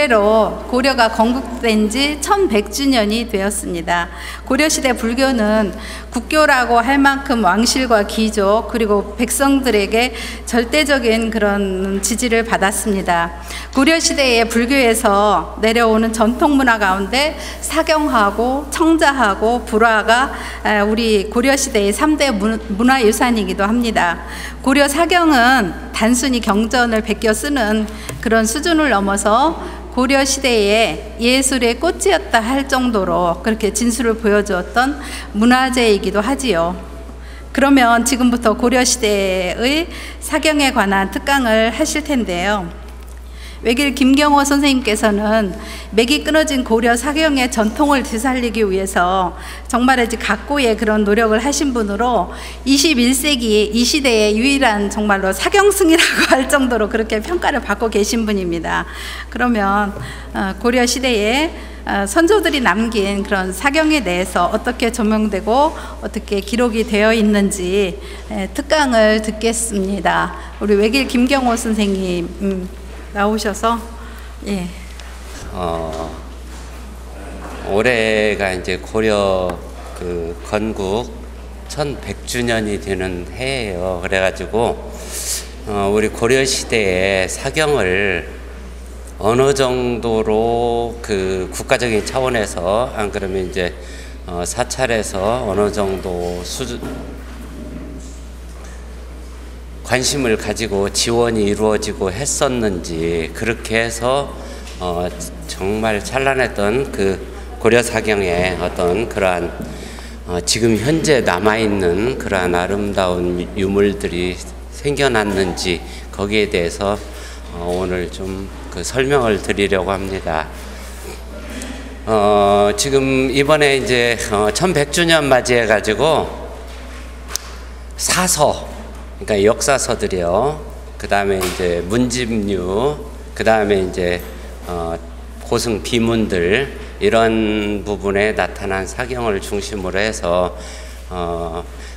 올해로 고려가 건국된 지 1100주년이 되었습니다. 고려시대 불교는 국교라고 할 만큼 왕실과 귀족 그리고 백성들에게 절대적인 그런 지지를 받았습니다. 고려시대의 불교에서 내려오는 전통문화 가운데 사경하고 청자하고 불화가 우리 고려시대의 3대 문화유산이기도 합니다. 고려 사경은 단순히 경전을 베껴 쓰는 그런 수준을 넘어서 고려 시대의 예술의 꽃이었다 할 정도로 그렇게 진수를 보여주었던 문화재이기도 하지요. 그러면 지금부터 고려 시대의 사경에 관한 특강을 하실 텐데요. 외길 김경호 선생님께서는 맥이 끊어진 고려 사경의 전통을 되살리기 위해서 정말 각고의 그런 노력을 하신 분으로 21세기 이 시대의 유일한 정말로 사경승이라고 할 정도로 그렇게 평가를 받고 계신 분입니다. 그러면 고려 시대에 선조들이 남긴 그런 사경에 대해서 어떻게 조명되고 어떻게 기록이 되어 있는지 특강을 듣겠습니다. 우리 외길 김경호 선생님 나오셔서 올해가 이제 고려 그 건국 1100주년이 되는 해예요. 그래가지고 우리 고려 시대의 사경을 어느 정도로 그 국가적인 차원에서 안 그러면 이제 사찰에서 어느 정도 수준 관심을 가지고 지원이 이루어지고 했었는지 그렇게 해서 정말 찬란했던 그 고려 사경의 어떤 그러한 지금 현재 남아있는 그러한 아름다운 유물들이 생겨났는지 거기에 대해서 오늘 좀 그 설명을 드리려고 합니다. 지금 이번에 이제 1100주년 맞이해 가지고 사서 그러니까 역사서들이요. 그 다음에 이제 문집류, 그 다음에 이제 고승 비문들 이런 부분에 나타난 사경을 중심으로 해서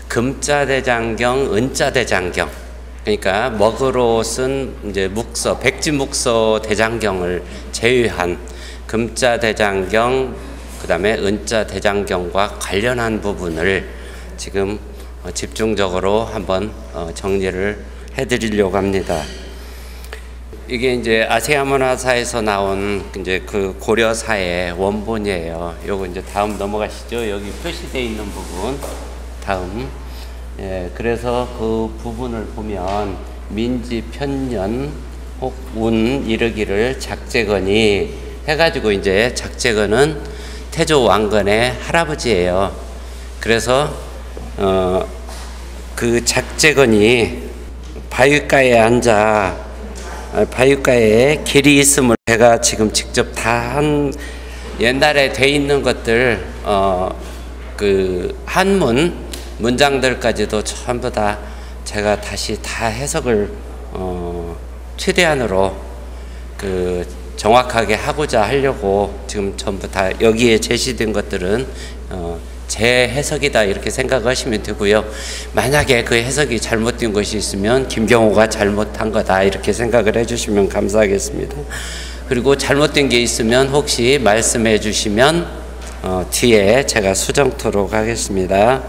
금자대장경, 은자대장경 그러니까 먹으로 쓴 이제 묵서, 백지묵서 대장경을 제외한 금자대장경, 그 다음에 은자대장경과 관련한 부분을 지금 집중적으로 한번 정리를 해드리려고 합니다. 이게 이제 아세아 문화사에서 나온 이제 그 고려사의 원본이에요. 요거 이제 다음 넘어가시죠. 여기 표시되어 있는 부분 다음. 그래서 그 부분을 보면 민지 편년 혹운 이르기를 작재건이 해가지고 이제 작재건은 태조 왕건의 할아버지예요. 그래서 그 작재건이 바위가에 앉아 바위가에 길이 있음을 제가 지금 직접 다 한 옛날에 돼 있는 것들 그 한문 문장들까지도 전부 다 제가 다시 다 해석을 최대한으로 그 정확하게 하고자 하려고 지금 전부 다 여기에 제시된 것들은 제 해석이다 이렇게 생각하시면 되고요. 만약에 그 해석이 잘못된 것이 있으면 김경호가 잘못한 거다 이렇게 생각을 해주시면 감사하겠습니다. 그리고 잘못된 게 있으면 혹시 말씀해 주시면 뒤에 제가 수정토록 하겠습니다.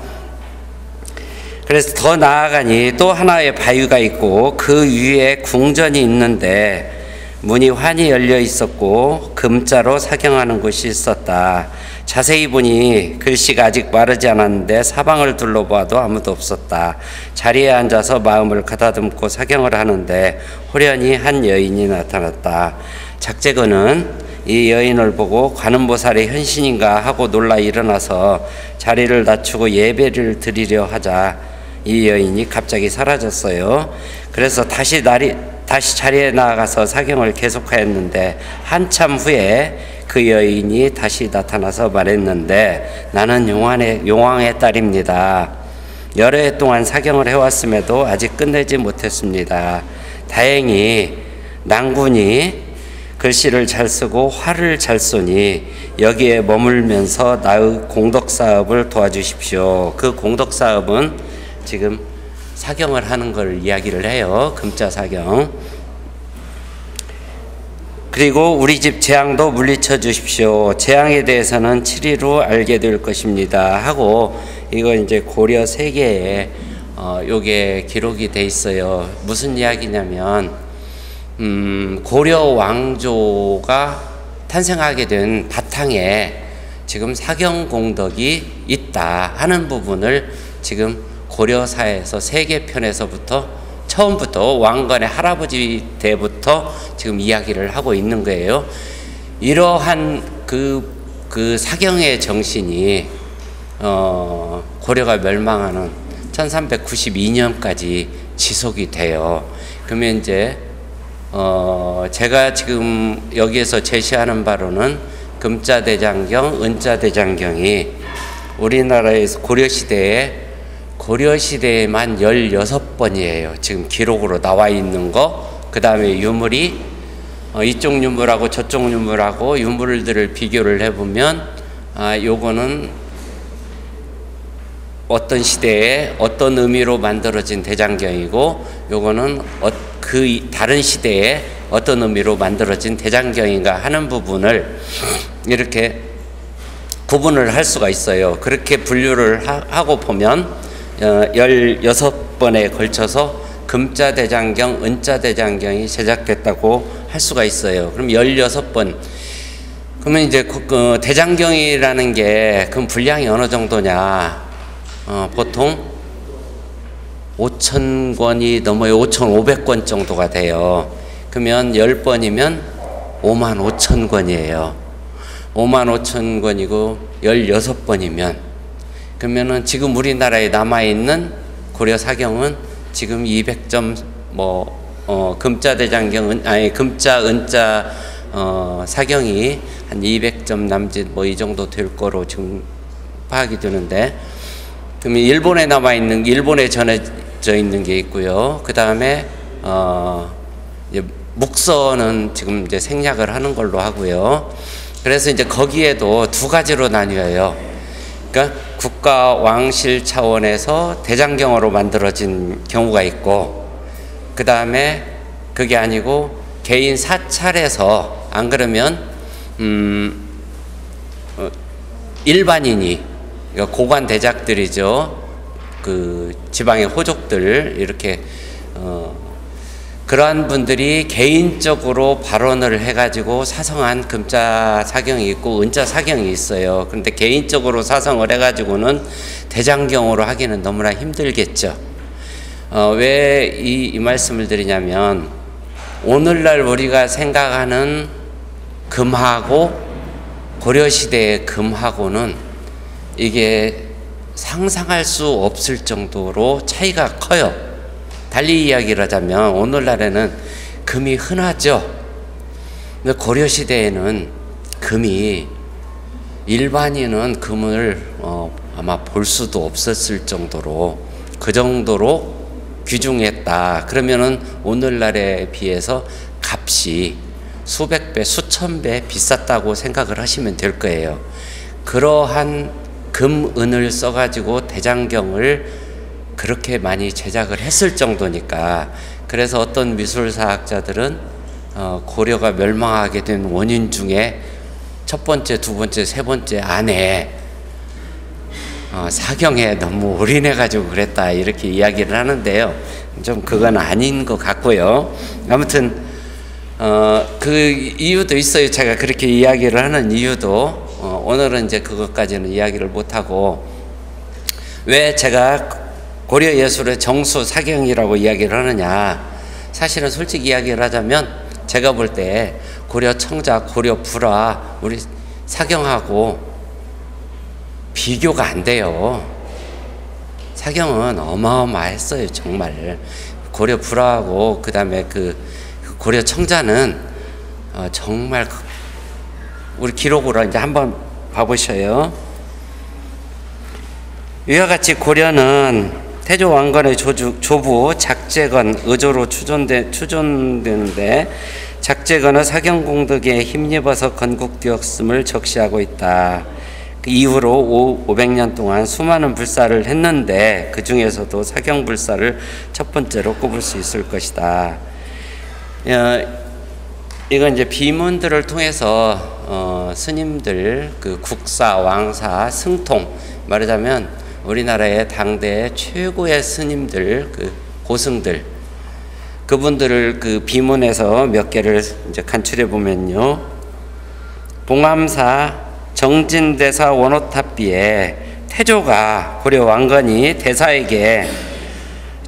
그래서 더 나아가니 또 하나의 바위가 있고 그 위에 궁전이 있는데 문이 환히 열려 있었고 금자로 사경하는 곳이 있었다. 자세히 보니 글씨가 아직 마르지 않았는데 사방을 둘러봐도 아무도 없었다. 자리에 앉아서 마음을 가다듬고 사경을 하는데 호련히 한 여인이 나타났다. 작재건은 이 여인을 보고 관음보살의 현신인가 하고 놀라 일어나서 자리를 낮추고 예배를 드리려 하자 이 여인이 갑자기 사라졌어요. 그래서 다시 자리에 나아가서 사경을 계속하였는데 한참 후에 그 여인이 다시 나타나서 말했는데 나는 용왕의 딸입니다. 여러 해 동안 사경을 해왔음에도 아직 끝내지 못했습니다. 다행히 낭군이 글씨를 잘 쓰고 활을 잘 쏘니 여기에 머물면서 나의 공덕사업을 도와주십시오. 그 공덕사업은 지금 사경을 하는 걸 이야기를 해요. 금자 사경. 그리고 우리 집 재앙도 물리쳐 주십시오. 재앙에 대해서는 7일 후 알게 될 것입니다. 하고 이거 이제 고려 세계에 요게 기록이 돼 있어요. 무슨 이야기냐면 고려 왕조가 탄생하게 된 바탕에 지금 사경공덕이 있다 하는 부분을 지금 고려사에서 세계편에서부터 처음부터 왕건의 할아버지 때부터 지금 이야기를 하고 있는 거예요. 이러한 그 사경의 정신이 고려가 멸망하는 1392년까지 지속이 돼요. 그러면 이제 제가 지금 여기에서 제시하는 바로는 금자대장경, 은자대장경이 우리나라에서 고려시대에만 16번이에요. 지금 기록으로 나와 있는 거. 그 다음에 유물이 이쪽 유물하고 저쪽 유물하고 유물들을 비교를 해보면 요거는 어떤 시대에 어떤 의미로 만들어진 대장경이고 요거는 그 다른 시대에 어떤 의미로 만들어진 대장경인가 하는 부분을 이렇게 구분을 할 수가 있어요. 그렇게 분류를 하고 보면 16번에 걸쳐서 금자대장경, 은자대장경이 제작됐다고 할 수가 있어요. 그럼 16번. 그러면 이제 그 대장경이라는 게 그 분량이 어느 정도냐? 보통 5,000권이 넘어요. 5,500권 정도가 돼요. 그러면 10번이면 55,000권이에요. 55,000권이고 16번이면 그러면은 지금 우리나라에 남아있는 고려 사경은 지금 200점 금자대장경은 금자 은자 사경이 한 200점 남짓 이 정도 될 거로 지금 파악이 되는데, 그러면 일본에 남아있는, 일본에 전해져 있는 게 있고요. 그 다음에 묵서는 지금 이제 생략을 하는 걸로 하고요. 그래서 이제 거기에도 두 가지로 나뉘어요. 그러니까 국가 왕실 차원에서 대장경으로 만들어진 경우가 있고, 그 다음에 그게 아니고 개인 사찰에서, 안 그러면 일반인이, 그러니까 고관 대작들이죠. 그 지방의 호족들, 이렇게 그러한 분들이 개인적으로 발언을 해가지고 사성한 금자 사경이 있고 은자 사경이 있어요. 그런데 개인적으로 사성을 해가지고는 대장경으로 하기는 너무나 힘들겠죠. 왜 이 말씀을 드리냐면, 오늘날 우리가 생각하는 금하고 고려시대의 금하고는 이게 상상할 수 없을 정도로 차이가 커요. 달리 이야기를 하자면 오늘날에는 금이 흔하죠. 근데 고려시대에는 금이, 일반인은 금을 아마 볼 수도 없었을 정도로, 그 정도로 귀중했다. 그러면은 오늘날에 비해서 값이 수백 배, 수천 배 비쌌다고 생각을 하시면 될 거예요. 그러한 금, 은을 써가지고 대장경을 그렇게 많이 제작을 했을 정도니까. 그래서 어떤 미술사학자들은 고려가 멸망하게 된 원인 중에 첫 번째, 두 번째, 세 번째 안에 사경에 너무 올인해가지고 그랬다, 이렇게 이야기를 하는데요. 좀 그건 아닌 것 같고요. 아무튼 그 이유도 있어요. 제가 그렇게 이야기를 하는 이유도, 오늘은 이제 그것까지는 이야기를 못하고, 왜 제가 고려 예술의 정수 사경이라고 이야기를 하느냐. 사실은 솔직히 이야기를 하자면 제가 볼 때 고려 청자, 고려 불화, 우리 사경하고 비교가 안 돼요. 사경은 어마어마했어요, 정말. 고려 불화하고 그 다음에 그 고려 청자는 정말 우리 기록으로 이제 한번 봐보셔요. 이와 같이 고려는 태조 왕건의 조부 작재건 의조로 추존되는데, 작재건은 사경공덕에 힘입어서 건국되었음을 적시하고 있다. 그 이후로 500년 동안 수많은 불사를 했는데 그 중에서도 사경불사를 첫 번째로 꼽을 수 있을 것이다. 이건 이제 비문들을 통해서 스님들 그 국사, 왕사, 승통, 말하자면 우리나라의 당대 최고의 스님들, 그 고승들, 그분들을 그 비문에서 몇 개를 이제 간추려 보면요. 봉암사 정진대사 원호탑비에 태조가 고려 왕건이 대사에게,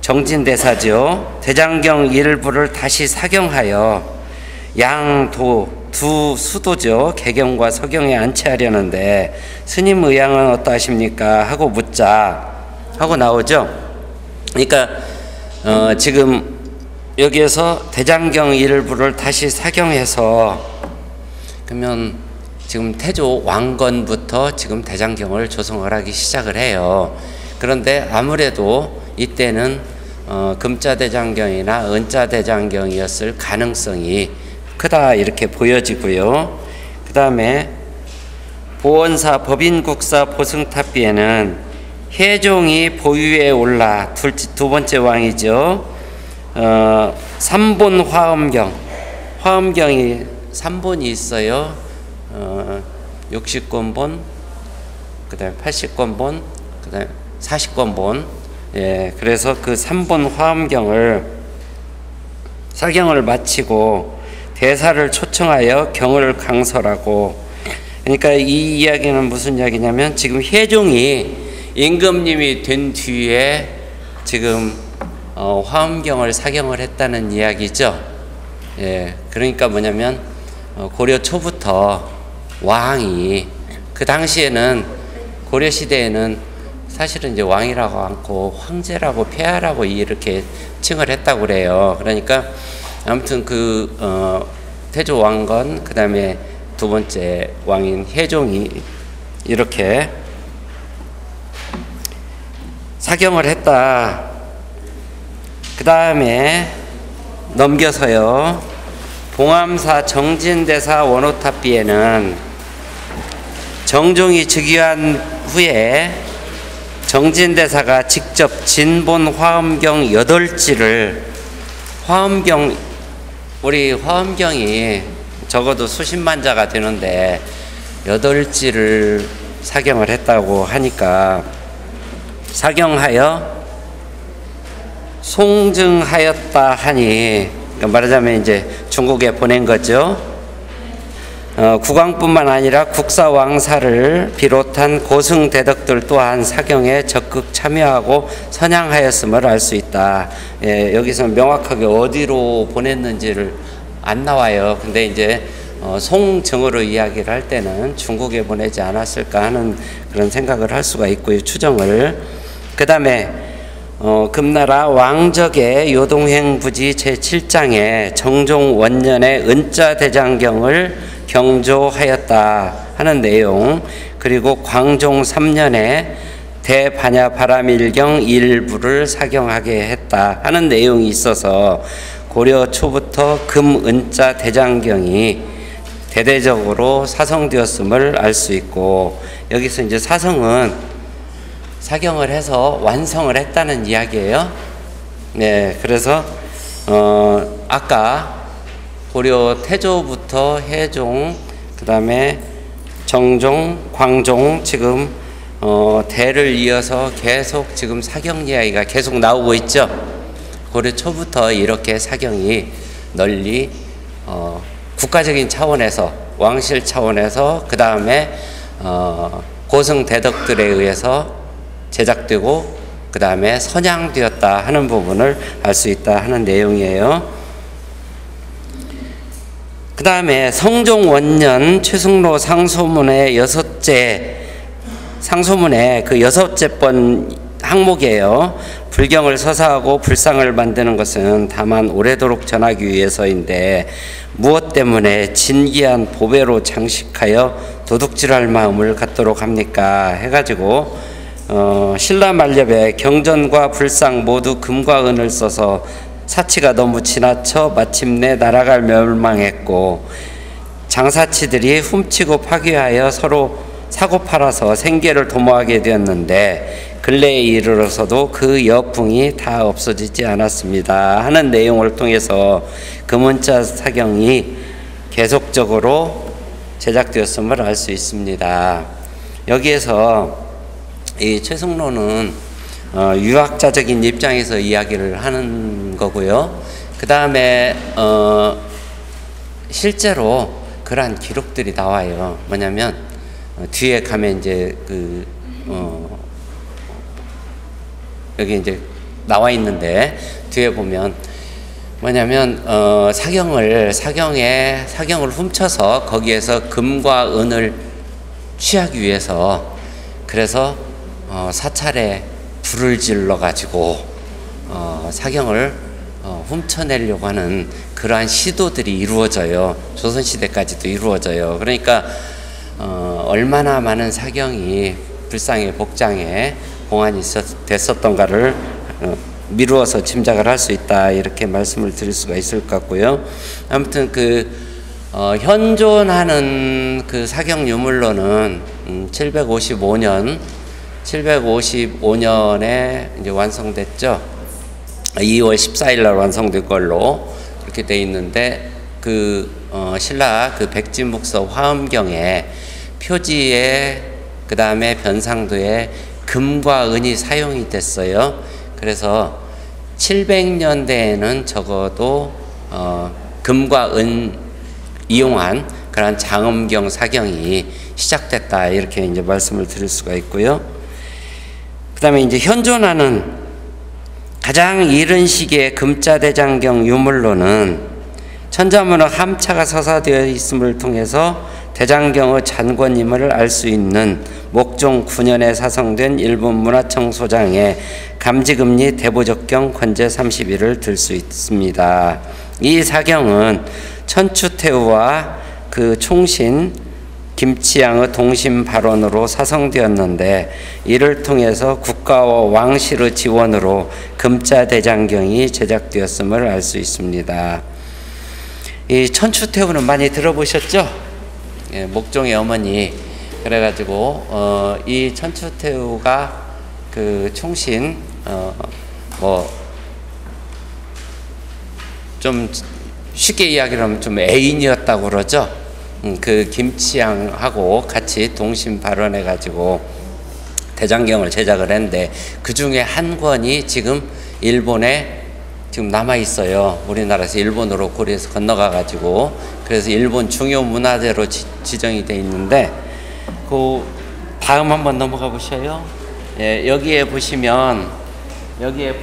정진대사죠, 대장경 일부를 다시 사경하여 양도 두 수도죠, 개경과 서경에 안치하려는데 스님 의향은 어떠하십니까? 하고 묻자 하고 나오죠. 그러니까 지금 여기에서 대장경 일부를 다시 사경해서, 그러면 지금 태조 왕건부터 지금 대장경을 조성을 하기 시작을 해요. 그런데 아무래도 이때는 금자대장경이나 은자대장경이었을 가능성이 크다 이렇게 보여지고요. 그 다음에 보원사 법인국사 보승탑비에는 혜종이 보위에 올라 두 번째 왕이죠. 삼본 화엄경이 3본이 있어요. 60권본, 그 다음에 80권본, 그 다음에 40권본. 예, 그래서 그 3본 화엄경을 사경을 마치고 대사를 초청하여 경을 강설하고, 그러니까 이 이야기는 무슨 이야기냐면 지금 혜종이 임금님이 된 뒤에 지금 화엄경을 사경을 했다는 이야기죠. 예, 그러니까 뭐냐면 고려 초부터 왕이, 그 당시에는 고려 시대에는 사실은 이제 왕이라고 않고 황제라고 폐하라고 이렇게 칭을 했다고 그래요. 그러니까 아무튼 태조 왕건, 그 다음에 두 번째 왕인 혜종이 이렇게 사경을 했다. 그 다음에 넘겨서요, 봉암사 정진대사 원호탑비에는 정종이 즉위한 후에 정진대사가 직접 진본 화엄경 8지를, 우리 화엄경이 적어도 수십만 자가 되는데 8지를 사경을 했다고 하니까, 사경하여 송증하였다 하니, 그러니까 말하자면 이제 중국에 보낸 거죠. 국왕뿐만 아니라 국사 왕사를 비롯한 고승 대덕들 또한 사경에 적극 참여하고 선양하였음을 알 수 있다. 예, 여기서 명확하게 어디로 보냈는지를 안 나와요. 근데 이제 송정으로 이야기를 할 때는 중국에 보내지 않았을까 하는 그런 생각을 할 수가 있고요, 추정을. 그 다음에 금나라 왕적의 요동행부지 제7장에 정종 원년에 은자대장경을 경조하였다 하는 내용, 그리고 광종 3년에 대반야 바라밀경 일부를 사경하게 했다 하는 내용이 있어서 고려 초부터 금은자 대장경이 대대적으로 사성되었음을 알 수 있고, 여기서 이제 사성은 사경을 해서 완성을 했다는 이야기예요. 네, 그래서 아까 고려 태조부터 혜종, 그 다음에 정종, 광종, 지금 대를 이어서 계속 지금 사경 이야기가 계속 나오고 있죠. 고려 초부터 이렇게 사경이 널리 국가적인 차원에서, 왕실 차원에서, 그 다음에 고승 대덕들에 의해서 제작되고, 그 다음에 선양되었다 하는 부분을 알 수 있다 하는 내용이에요. 그 다음에 성종 원년 최승로 상소문의 상소문의 그 6번 항목이에요. 불경을 서사하고 불상을 만드는 것은 다만 오래도록 전하기 위해서인데 무엇 때문에 진기한 보배로 장식하여 도둑질할 마음을 갖도록 합니까? 해가지고 신라만렵에 경전과 불상 모두 금과 은을 써서 사치가 너무 지나쳐 마침내 나라가 멸망했고, 장사치들이 훔치고 파괴하여 서로 사고 팔아서 생계를 도모하게 되었는데 근래에 이르러서도 그 여풍이 다 없어지지 않았습니다 하는 내용을 통해서 금은자 사경이 계속적으로 제작되었음을 알 수 있습니다. 여기에서 이 최승로는 유학자적인 입장에서 이야기를 하는 거고요. 그 다음에 실제로 그러한 기록들이 나와요. 뭐냐면 뒤에 가면 이제 여기 이제 나와 있는데 뒤에 보면 뭐냐면 사경을 훔쳐서 거기에서 금과 은을 취하기 위해서 그래서 사찰에 불을 질러 가지고 사경을 훔쳐내려고 하는 그러한 시도들이 이루어져요. 조선시대까지도 이루어져요. 그러니까 얼마나 많은 사경이 불상에 복장에 봉안이 됐었던가를 미루어서 짐작을 할 수 있다, 이렇게 말씀을 드릴 수가 있을 것 같고요. 아무튼 현존하는 그 사경 유물로는 755년에 이제 완성됐죠. 2월 14일 날 완성된 걸로 이렇게 돼 있는데 신라 백진묵서 화엄경에 표지에 그 다음에 변상도에 금과 은이 사용이 됐어요. 그래서 700년대에는 적어도 금과 은 이용한 그런 장엄경 사경이 시작됐다, 이렇게 이제 말씀을 드릴 수가 있고요. 그 다음에 이제 현존하는 가장 이른 시기의 금자대장경 유물로는 천자문화 함차가 서사되어 있음을 통해서 대장경의 잔권임을 알 수 있는 목종 9년에 사성된 일본 문화청 소장의 감지금리 대보적경 권제 31을 들 수 있습니다. 이 사경은 천추태후와 그 총신 김치양의 동심 발언으로 사성되었는데 이를 통해서 국가와 왕실의 지원으로 금자대장경이 제작되었음을 알 수 있습니다. 이 천추태후는 많이 들어보셨죠? 예, 목종의 어머니. 그래가지고 이 천추태후가 그 총신 좀 쉽게 이야기를 하면 좀 애인이었다고 그러죠. 그 김치양하고 같이 동심 발언해가지고 대장경을 제작을 했는데 그 중에 한 권이 지금 일본에 지금 남아 있어요. 우리나라에서 일본으로 고려해서 건너가가지고 그래서 일본 중요 문화재로 지정이 돼 있는데 그 다음 한번 넘어가 보셔요. 예, 여기에 보면 이제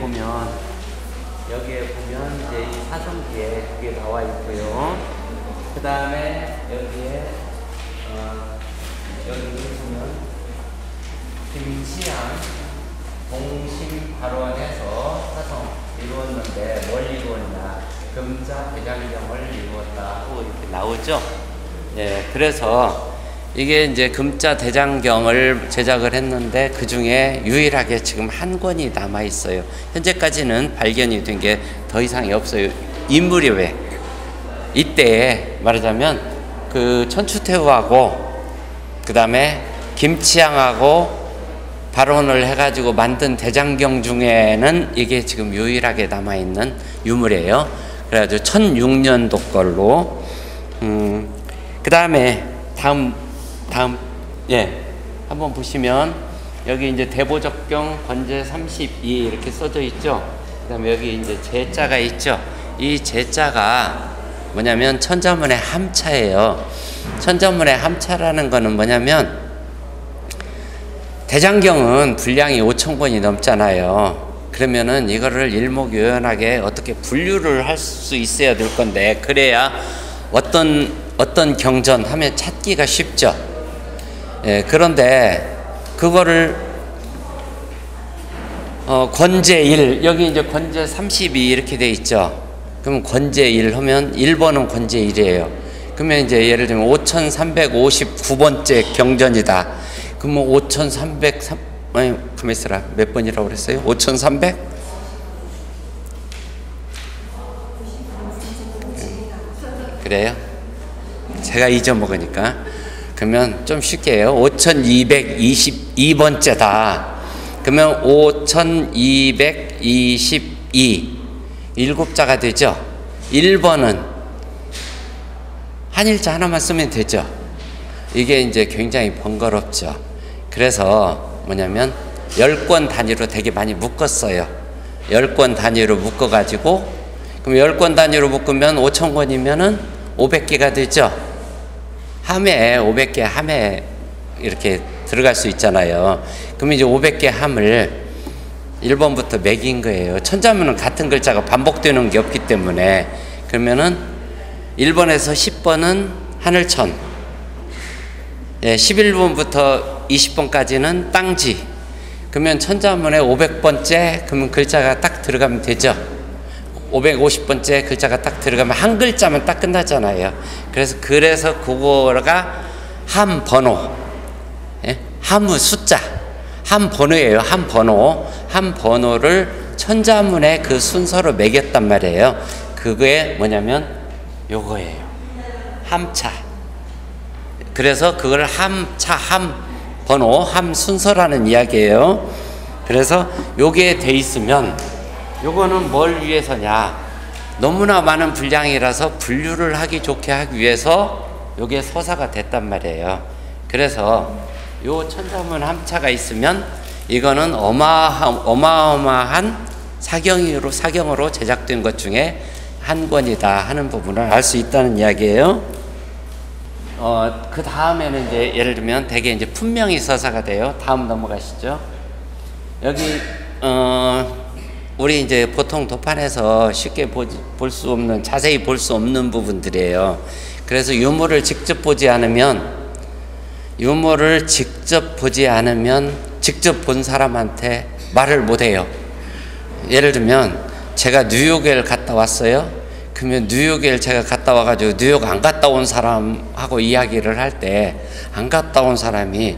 이 사성기에 그게 나와 있고요. 그 다음에 여기 보면 김치양 동심 발언에서 사성 이루었는데 뭘 이루었냐? 금자 대장경을 이루었다 하고 이렇게 나오죠. 예, 그래서 이게 이제 금자 대장경을 제작을 했는데 그 중에 유일하게 지금 한 권이 남아 있어요. 현재까지는 발견이 된 게 더 이상이 없어요. 이 무렵에 이때 말하자면 그 천추태후하고 그 다음에 김치양하고 발언을 해가지고 만든 대장경 중에는 이게 지금 유일하게 남아있는 유물이에요. 그래가지고 1006년도 걸로 그 다음에 다음 예, 한번 보시면 여기 이제 대보적경 권제 32 이렇게 써져 있죠. 그 다음에 여기 이제 제자가 있죠. 이 제자가 뭐냐면 천자문의 함차예요. 천자문의 함차라는 거는 뭐냐면 대장경은 분량이 5,000권이 넘잖아요. 그러면은 이거를 일목요연하게 어떻게 분류를 할 수 있어야 될 건데 그래야 어떤 경전 하면 찾기가 쉽죠. 예, 그런데 그거를 권제 1 여기 이제 권제 32 이렇게 돼 있죠. 그럼 권제 1 하면 1번은 권제 1이에요. 그러면 이제 예를 들면 5359번째 경전이다. 그러면 5303 아니 가만 있어라. 몇 번이라고 그랬어요? 5300? 그래요? 제가 잊어먹으니까. 그러면 좀 쉽게 해요. 5222번째다. 그러면 5222 7자가 되죠. 1번은 한일자 하나만 쓰면 되죠. 이게 이제 굉장히 번거롭죠. 그래서 뭐냐면 10권 단위로 되게 많이 묶었어요. 10권 단위로 묶어가지고, 그럼 10권 단위로 묶으면 5,000권이면은 500개가 되죠. 함에 500개 함에 이렇게 들어갈 수 있잖아요. 그럼 이제 500개 함을 1번부터 매긴 거예요. 천자문은 같은 글자가 반복되는 게 없기 때문에. 그러면은 1번에서 10번은 하늘천, 11번부터 20번까지는 땅지. 그러면 천자문에 500번째 그러면 글자가 딱 들어가면 되죠. 550번째 글자가 딱 들어가면 한 글자면 딱 끝나잖아요. 그래서 그거가 함 번호, 함의 숫자, 함 번호예요. 함 번호, 함 번호를 천자문에 그 순서로 매겼단 말이에요. 그게 뭐냐면 요거예요. 함차. 그래서 그걸 함차, 함 번호, 함 순서라는 이야기예요. 그래서 요게 돼 있으면 요거는 뭘 위해서냐, 너무나 많은 분량이라서 분류를 하기 좋게 하기 위해서 요게 서사가 됐단 말이에요. 그래서 요 천자문 함차가 있으면 이거는 어마어마한 사경으로 제작된 것 중에 한 권이다 하는 부분을 알 수 있다는 이야기예요. 그 다음에는 이제 예를 들면 되게 이제 분명히 서사가 돼요. 다음 넘어가시죠. 여기 우리 이제 보통 도판에서 쉽게 볼 수 없는, 자세히 볼 수 없는 부분들이에요. 그래서 유물을 직접 보지 않으면 직접 본 사람한테 말을 못 해요. 예를 들면 제가 뉴욕에 갔다 왔어요. 그러면 뉴욕에 제가 갔다 와가지고 뉴욕 안 갔다 온 사람하고 이야기를 할 때 안 갔다 온 사람이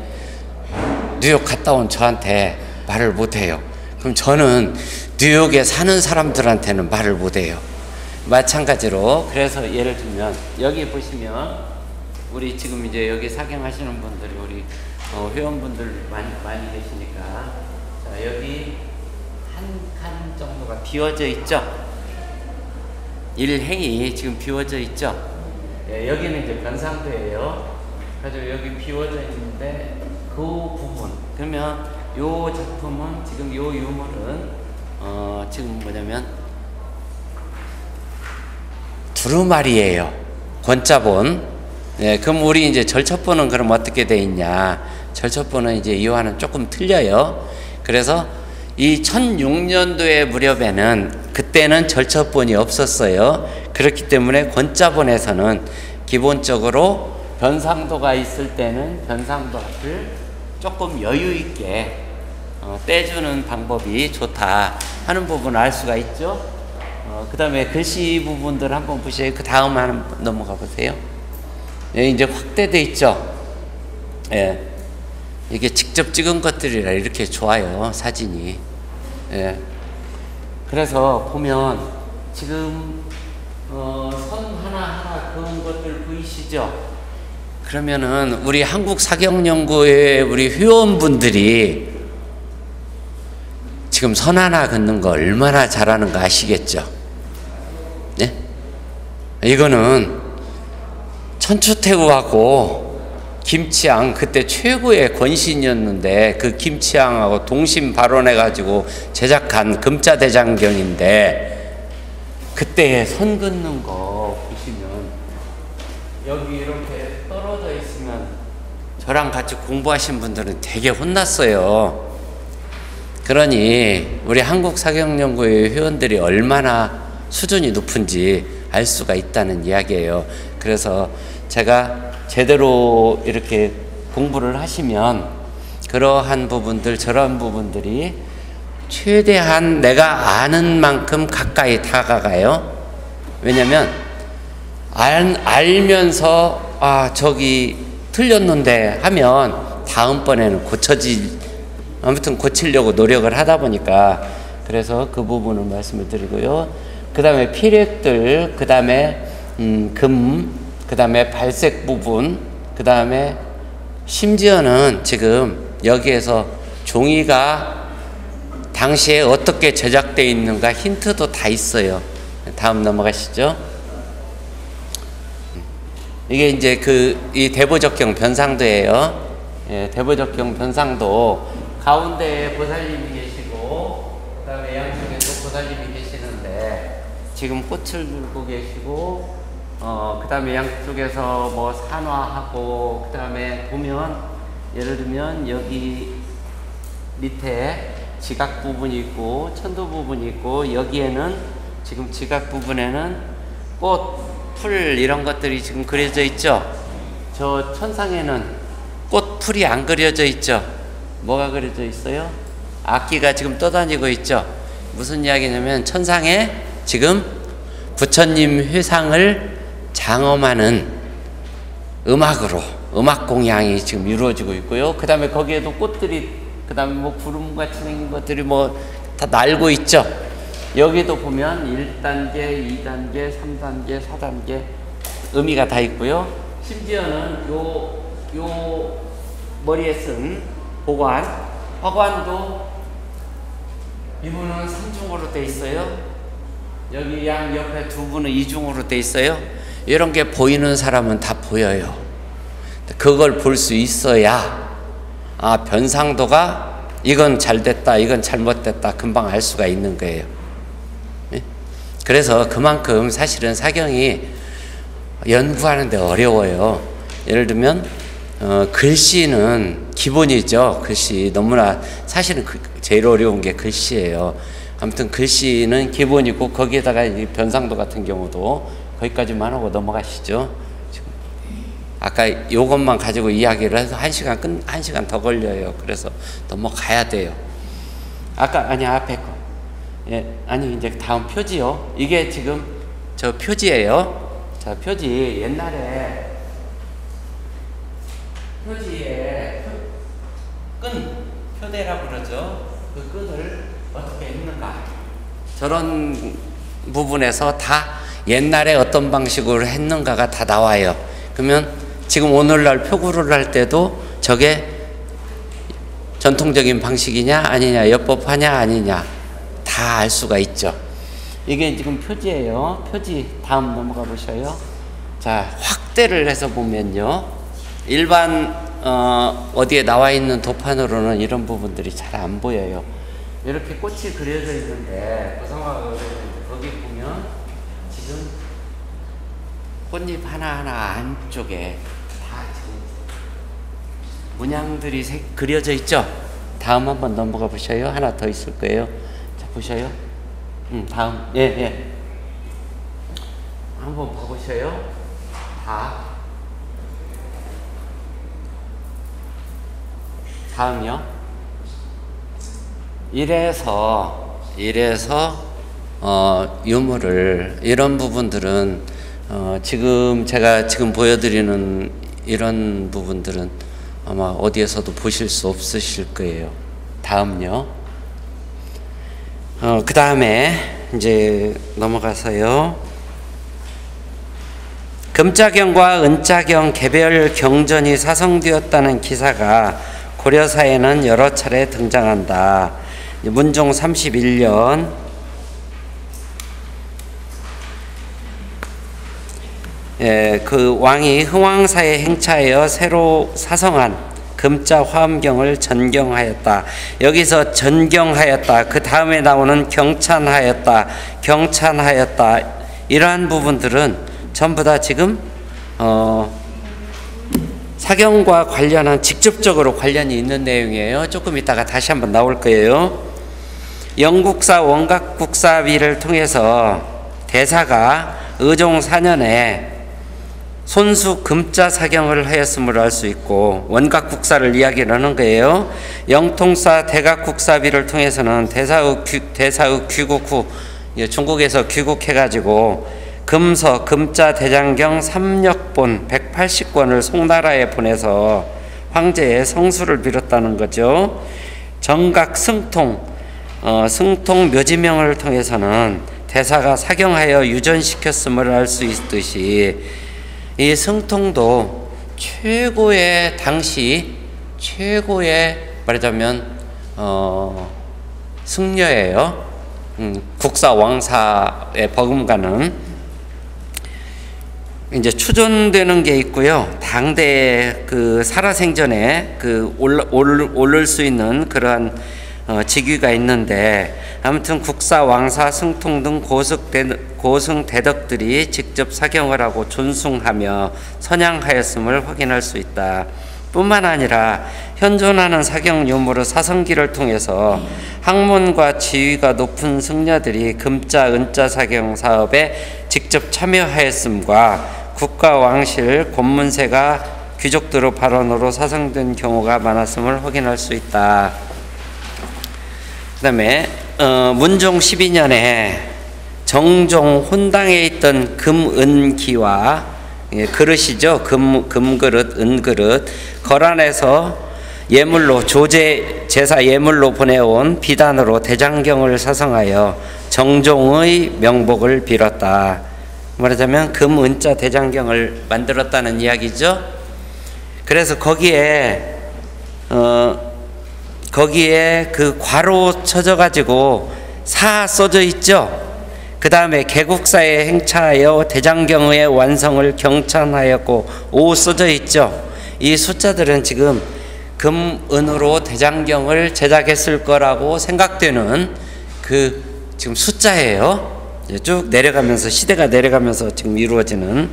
뉴욕 갔다 온 저한테 말을 못 해요. 그럼 저는 뉴욕에 사는 사람들한테는 말을 못 해요. 마찬가지로, 그래서 예를 들면 여기 보시면 우리 지금 이제 여기 사경하시는 분들이 우리 회원분들 많이 계시니까, 자, 여기 한 칸 정도가 비워져 있죠. 일행이 지금 비워져 있죠. 여기는 이제 변상도예요. 그래서 여기 비워져 있는데 그 부분, 그러면 요 작품은 지금 요 유물은 지금 뭐냐면 두루마리예요. 권자본. 그럼 우리 이제 절첩본은 그럼 어떻게 돼 있냐? 절첩본은 이제 이와는 조금 틀려요. 그래서 이 1006년도의 무렵에는 그때는 절첩본이 없었어요. 그렇기 때문에 권자본에서는 기본적으로 변상도가 있을 때는 변상도 앞을 조금 여유 있게 떼주는 방법이 좋다 하는 부분을 알 수가 있죠. 그 다음에 글씨 부분들 한번 보세요. 그 다음 한번 넘어가 보세요. 이제 확대돼 있죠. 예. 이게 직접 찍은 것들이라 이렇게 좋아요, 사진이. 예. 그래서 보면 지금 선 하나하나 그은 것들 보이시죠? 그러면은 우리 한국사경연구회 우리 회원분들이 지금 선 하나 긋는 거 얼마나 잘하는 거 아시겠죠? 네? 이거는 천추태후하고 김치향, 그때 최고의 권신이었는데 그 김치향하고 동심발언해가지고 제작한 금자대장경인데, 그때 선 긋는 거 보시면 여기 이렇게 떨어져 있으면 저랑 같이 공부하신 분들은 되게 혼났어요. 그러니 우리 한국사경연구회 회원들이 얼마나 수준이 높은지 알 수가 있다는 이야기예요. 그래서 제가 제대로 이렇게 공부를 하시면 그러한 부분들, 저러한 부분들이 최대한 내가 아는 만큼 가까이 다가가요. 왜냐면 알면서 저기 틀렸는데 하면 다음번에는 아무튼 고치려고 노력을 하다 보니까, 그래서 그 부분을 말씀을 드리고요. 그 다음에 필획들, 그 다음에 그 다음에 발색 부분, 그 다음에 심지어는 지금 여기에서 종이가 당시에 어떻게 제작되어 있는가 힌트도 다 있어요. 다음 넘어가시죠. 이게 이제 이 대보적경 변상도예요. 예, 대보적경 변상도 가운데에 보살님이 계시고 그다음에 양쪽에 또 보살님이 계시는데 지금 꽃을 들고 계시고 그다음에 양쪽에서 뭐 산화하고 그다음에 보면 예를 들면 여기 밑에 지각 부분이 있고 천도 부분이 있고 여기에는 지금 지각 부분에는 꽃, 풀 이런 것들이 지금 그려져 있죠. 저 천상에는 꽃, 풀이 안 그려져 있죠. 뭐가 그려져 있어요? 악기가 지금 떠다니고 있죠. 무슨 이야기냐면 천상에 지금 부처님 회상을 장엄하는 음악으로 음악 공양이 지금 이루어지고 있고요. 그 다음에 거기에도 꽃들이 그 다음에 뭐 구름같이 생긴 것들이 뭐 다 날고 있죠. 여기도 보면 1단계, 2단계, 3단계, 4단계 의미가 다 있고요. 심지어는 요 머리에 쓴 보관, 화관도 이분은 3중으로 돼 있어요. 여기 양 옆에 두 분은 2중으로 돼 있어요. 이런 게 보이는 사람은 다 보여요. 그걸 볼 수 있어야 변상도가 이건 잘 됐다, 이건 잘못됐다 금방 알 수가 있는 거예요. 그래서 그만큼 사실은 사경이 연구하는데 어려워요. 예를 들면 글씨는 기본이죠. 글씨 너무나 사실은 제일 어려운 게 글씨예요. 아무튼 글씨는 기본이고 거기에다가 이 변상도 같은 경우도 거기까지만 하고 넘어가시죠. 지금 아까 요것만 가지고 이야기를 해서 1시간 더 걸려요. 그래서 넘어가야 돼요. 앞에 거. 예, 아니 이제 다음 표지요. 이게 지금 저 표지예요. 자, 표지 옛날에 표지에 표대라고 그러죠. 그 끈을 어떻게 읽는가. 저런 부분에서 다 옛날에 어떤 방식으로 했는가가 다 나와요. 그러면 지금 오늘날 표구를 할 때도 저게 전통적인 방식이냐 아니냐, 엽법하냐 아니냐 다 알 수가 있죠. 이게 지금 표지예요. 표지 다음 넘어가 보셔요. 자, 확대를 해서 보면요. 일반 어디에 나와 있는 도판으로는 이런 부분들이 잘 안 보여요. 이렇게 꽃이 그려져 있는데 고성화가 그려져 있는데 거기 보면 지금 꽃잎 하나하나 안쪽에 다 지금 문양들이 그려져 있죠. 다음 한번 넘어가 보셔요. 하나 더 있을 거예요. 자, 보셔요. 다음. 예. 한번 봐보셔요. 다음요. 이래서 유물을 이런 부분들은 지금 제가 보여드리는 이런 부분들은 아마 어디에서도 보실 수 없으실 거예요. 다음요. 그 다음에 이제 넘어가서요. 금자경과 은자경 개별 경전이 사성되었다는 기사가 고려사에는 여러 차례 등장한다. 문종 31년 그 왕이 흥왕사에 행차하여 새로 사성한 금자 화엄경을 전경하였다. 여기서 전경하였다. 그 다음에 나오는 경찬하였다. 이러한 부분들은 전부 다 지금 사경과 관련한 직접적으로 관련이 있는 내용이에요. 조금 이따가 다시 한번 나올 거예요. 영국사 원각국사비를 통해서 대사가 의종 4년에 손수 금자 사경을 하였음을 알 수 있고 원각국사를 이야기를 하는 거예요. 영통사 대각국사비를 통해서는 대사의 귀국 후 중국에서 귀국해가지고 금서 금자 대장경 3역본 180권을 송나라에 보내서 황제의 성수를 빌었다는 거죠. 정각 승통 묘지명을 통해서는 대사가 사경하여 유전시켰음을 알 수 있듯이 이 승통도 당시 최고의 말하자면 승려예요. 국사 왕사에 버금가는 이제 추존되는 게 있고요. 당대 그 살아생전에 그 오를 수 있는 그러한 직위가 있는데, 아무튼 국사, 왕사, 승통 등 고승 대덕들이 직접 사경을 하고 존숭하며 선양하였음을 확인할 수 있다. 뿐만 아니라 현존하는 사경 유물의 사성기를 통해서 학문과 지위가 높은 승려들이 금자, 은자 사경 사업에 직접 참여하였음과 국가 왕실, 권문세가 귀족들의 발언으로 사성된 경우가 많았음을 확인할 수 있다. 그 다음에 문종 12년에 정종 혼당에 있던 금은기와, 그릇이죠. 금그릇, 은그릇, 거란에서 예물로, 조제 제사 예물로 보내온 비단으로 대장경을 사성하여 정종의 명복을 빌었다. 말하자면 금은자 대장경을 만들었다는 이야기죠. 그래서 거기에 그 괄호 쳐져 가지고 사 써져 있죠. 그 다음에 개국사에 행차하여 대장경의 완성을 경찬하였고 오 써져 있죠. 이 숫자들은 지금 금은으로 대장경을 제작했을 거라고 생각되는 그 지금 숫자예요. 쭉 내려가면서, 시대가 내려가면서 지금 이루어지는.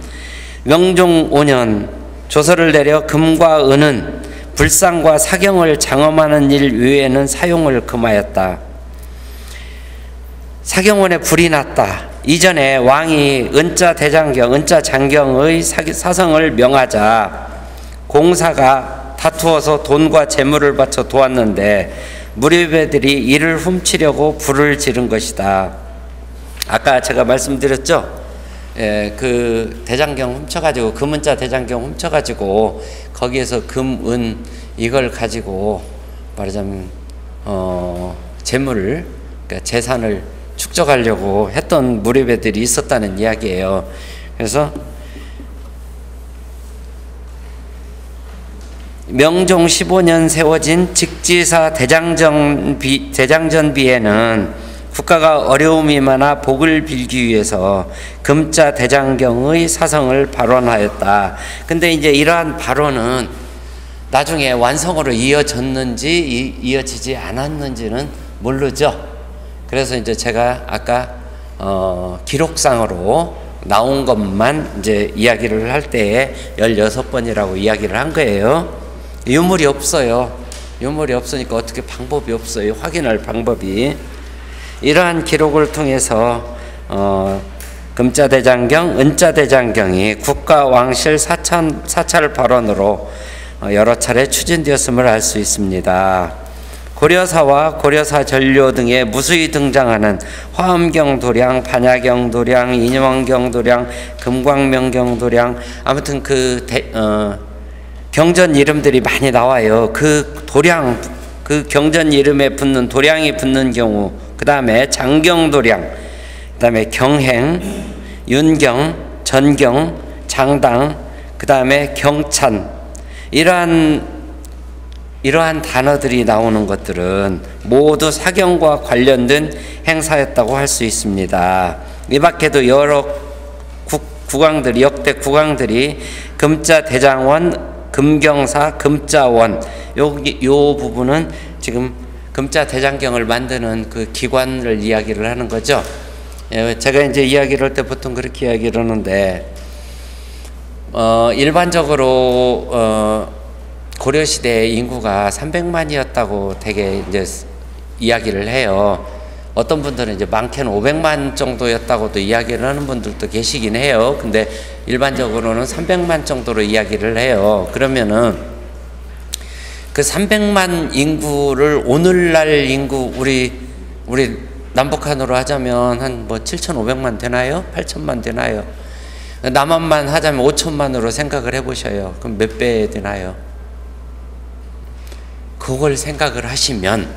명종 5년 조서를 내려 금과 은은 불상과 사경을 장엄하는 일 외에는 사용을 금하였다. 사경원에 불이 났다. 이전에 왕이 은자 대장경, 은자 장경의 사성을 명하자 공사가 다투어서 돈과 재물을 바쳐 도왔는데 무리배들이 이를 훔치려고 불을 지른 것이다. 아까 제가 말씀드렸죠. 그 대장경 훔쳐가지고, 금은자 대장경 훔쳐가지고 거기에서 금, 은 이걸 가지고 말하자면 재물을, 그러니까 재산을 축적하려고 했던 무리배들이 있었다는 이야기예요. 그래서 명종 15년 세워진 직지사 대장전비에는 국가가 어려움이 많아 복을 빌기 위해서 금자 대장경의 사성을 발원하였다. 근데 이제 이러한 발원은 나중에 완성으로 이어졌는지 이어지지 않았는지는 모르죠. 그래서 이제 제가 아까 기록상으로 나온 것만 이제 이야기를 할 때에 16번이라고 이야기를 한 거예요. 유물이 없어요. 유물이 없으니까 어떻게 방법이 없어요. 확인할 방법이. 이러한 기록을 통해서 금자대장경, 은자대장경이 국가 왕실 사찰 발원으로 여러 차례 추진되었음을 알 수 있습니다. 고려사와 고려사 전료 등에 무수히 등장하는 화엄경 도량, 반야경 도량, 인왕경 도량, 금광명경 도량, 아무튼 경전 이름들이 많이 나와요. 그 도량, 그 경전 이름에 붙는 도량이 붙는 경우, 그 다음에 장경도량, 그 다음에 경행, 윤경, 전경, 장당, 그 다음에 경찬, 이러한 단어들이 나오는 것들은 모두 사경과 관련된 행사였다고 할 수 있습니다. 이 밖에도 여러 국왕들이, 역대 국왕들이 금자 대장원, 금경사, 금자원, 요 부분은 지금 금자 대장경을 만드는 그 기관을 이야기를 하는 거죠. 제가 이제 이야기를 할 때 보통 그렇게 이야기를 하는데, 일반적으로 고려시대 인구가 300만이었다고 되게 이제 이야기를 해요. 어떤 분들은 이제 많게는 500만 정도였다고도 이야기를 하는 분들도 계시긴 해요. 근데 일반적으로는 300만 정도로 이야기를 해요. 그러면은 그 300만 인구를 오늘날 인구, 우리 남북한으로 하자면 한 뭐 7,500만 되나요? 8천만 되나요? 남한만 하자면 5천만으로 생각을 해보셔요. 그럼 몇 배 되나요? 그걸 생각을 하시면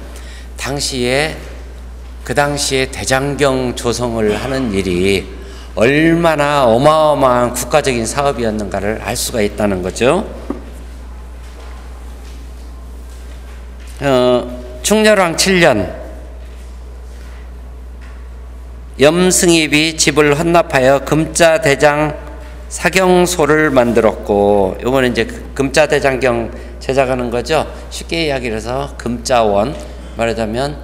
그 당시에 대장경 조성을 하는 일이 얼마나 어마어마한 국가적인 사업이었는가를 알 수가 있다는 거죠. 충렬왕 7년 염승입이 집을 헌납하여 금자 대장 사경소를 만들었고, 요거는 이제 금자대장경 제작하는 거죠. 쉽게 이야기를 해서 금자원, 말하자면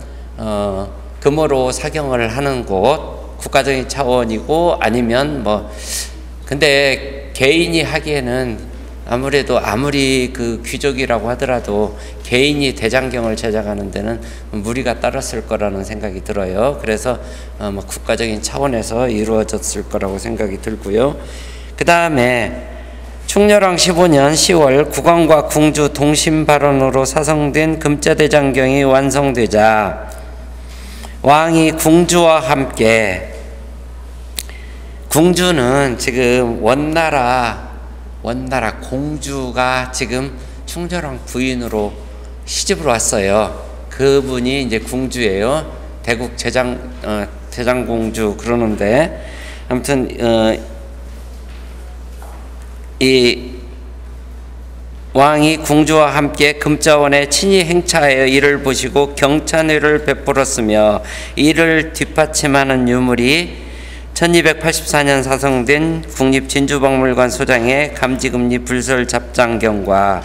금으로 사경을 하는 곳, 국가적인 차원이고, 아니면 뭐, 근데 개인이 하기에는 아무래도 아무리 그 귀족이라고 하더라도 개인이 대장경을 제작하는 데는 무리가 따랐을 거라는 생각이 들어요. 그래서 뭐 국가적인 차원에서 이루어졌을 거라고 생각이 들고요. 그 다음에 충렬왕 15년 10월 국왕과 궁주 동심 발언으로 사성된 금자대장경이 완성되자 왕이 궁주와 함께, 궁주는 지금 원나라 공주가 지금 충렬왕 부인으로 시집을 왔어요. 그분이 이제 궁주예요. 대국 대장공주 그러는데, 아무튼 이 왕이 궁주와 함께 금자원에 친히 행차하여 이를 보시고 경찬회를 베풀었으며, 이를 뒷받침하는 유물이 1284년 사성된 국립진주박물관 소장의 감지금리 불설 잡장경과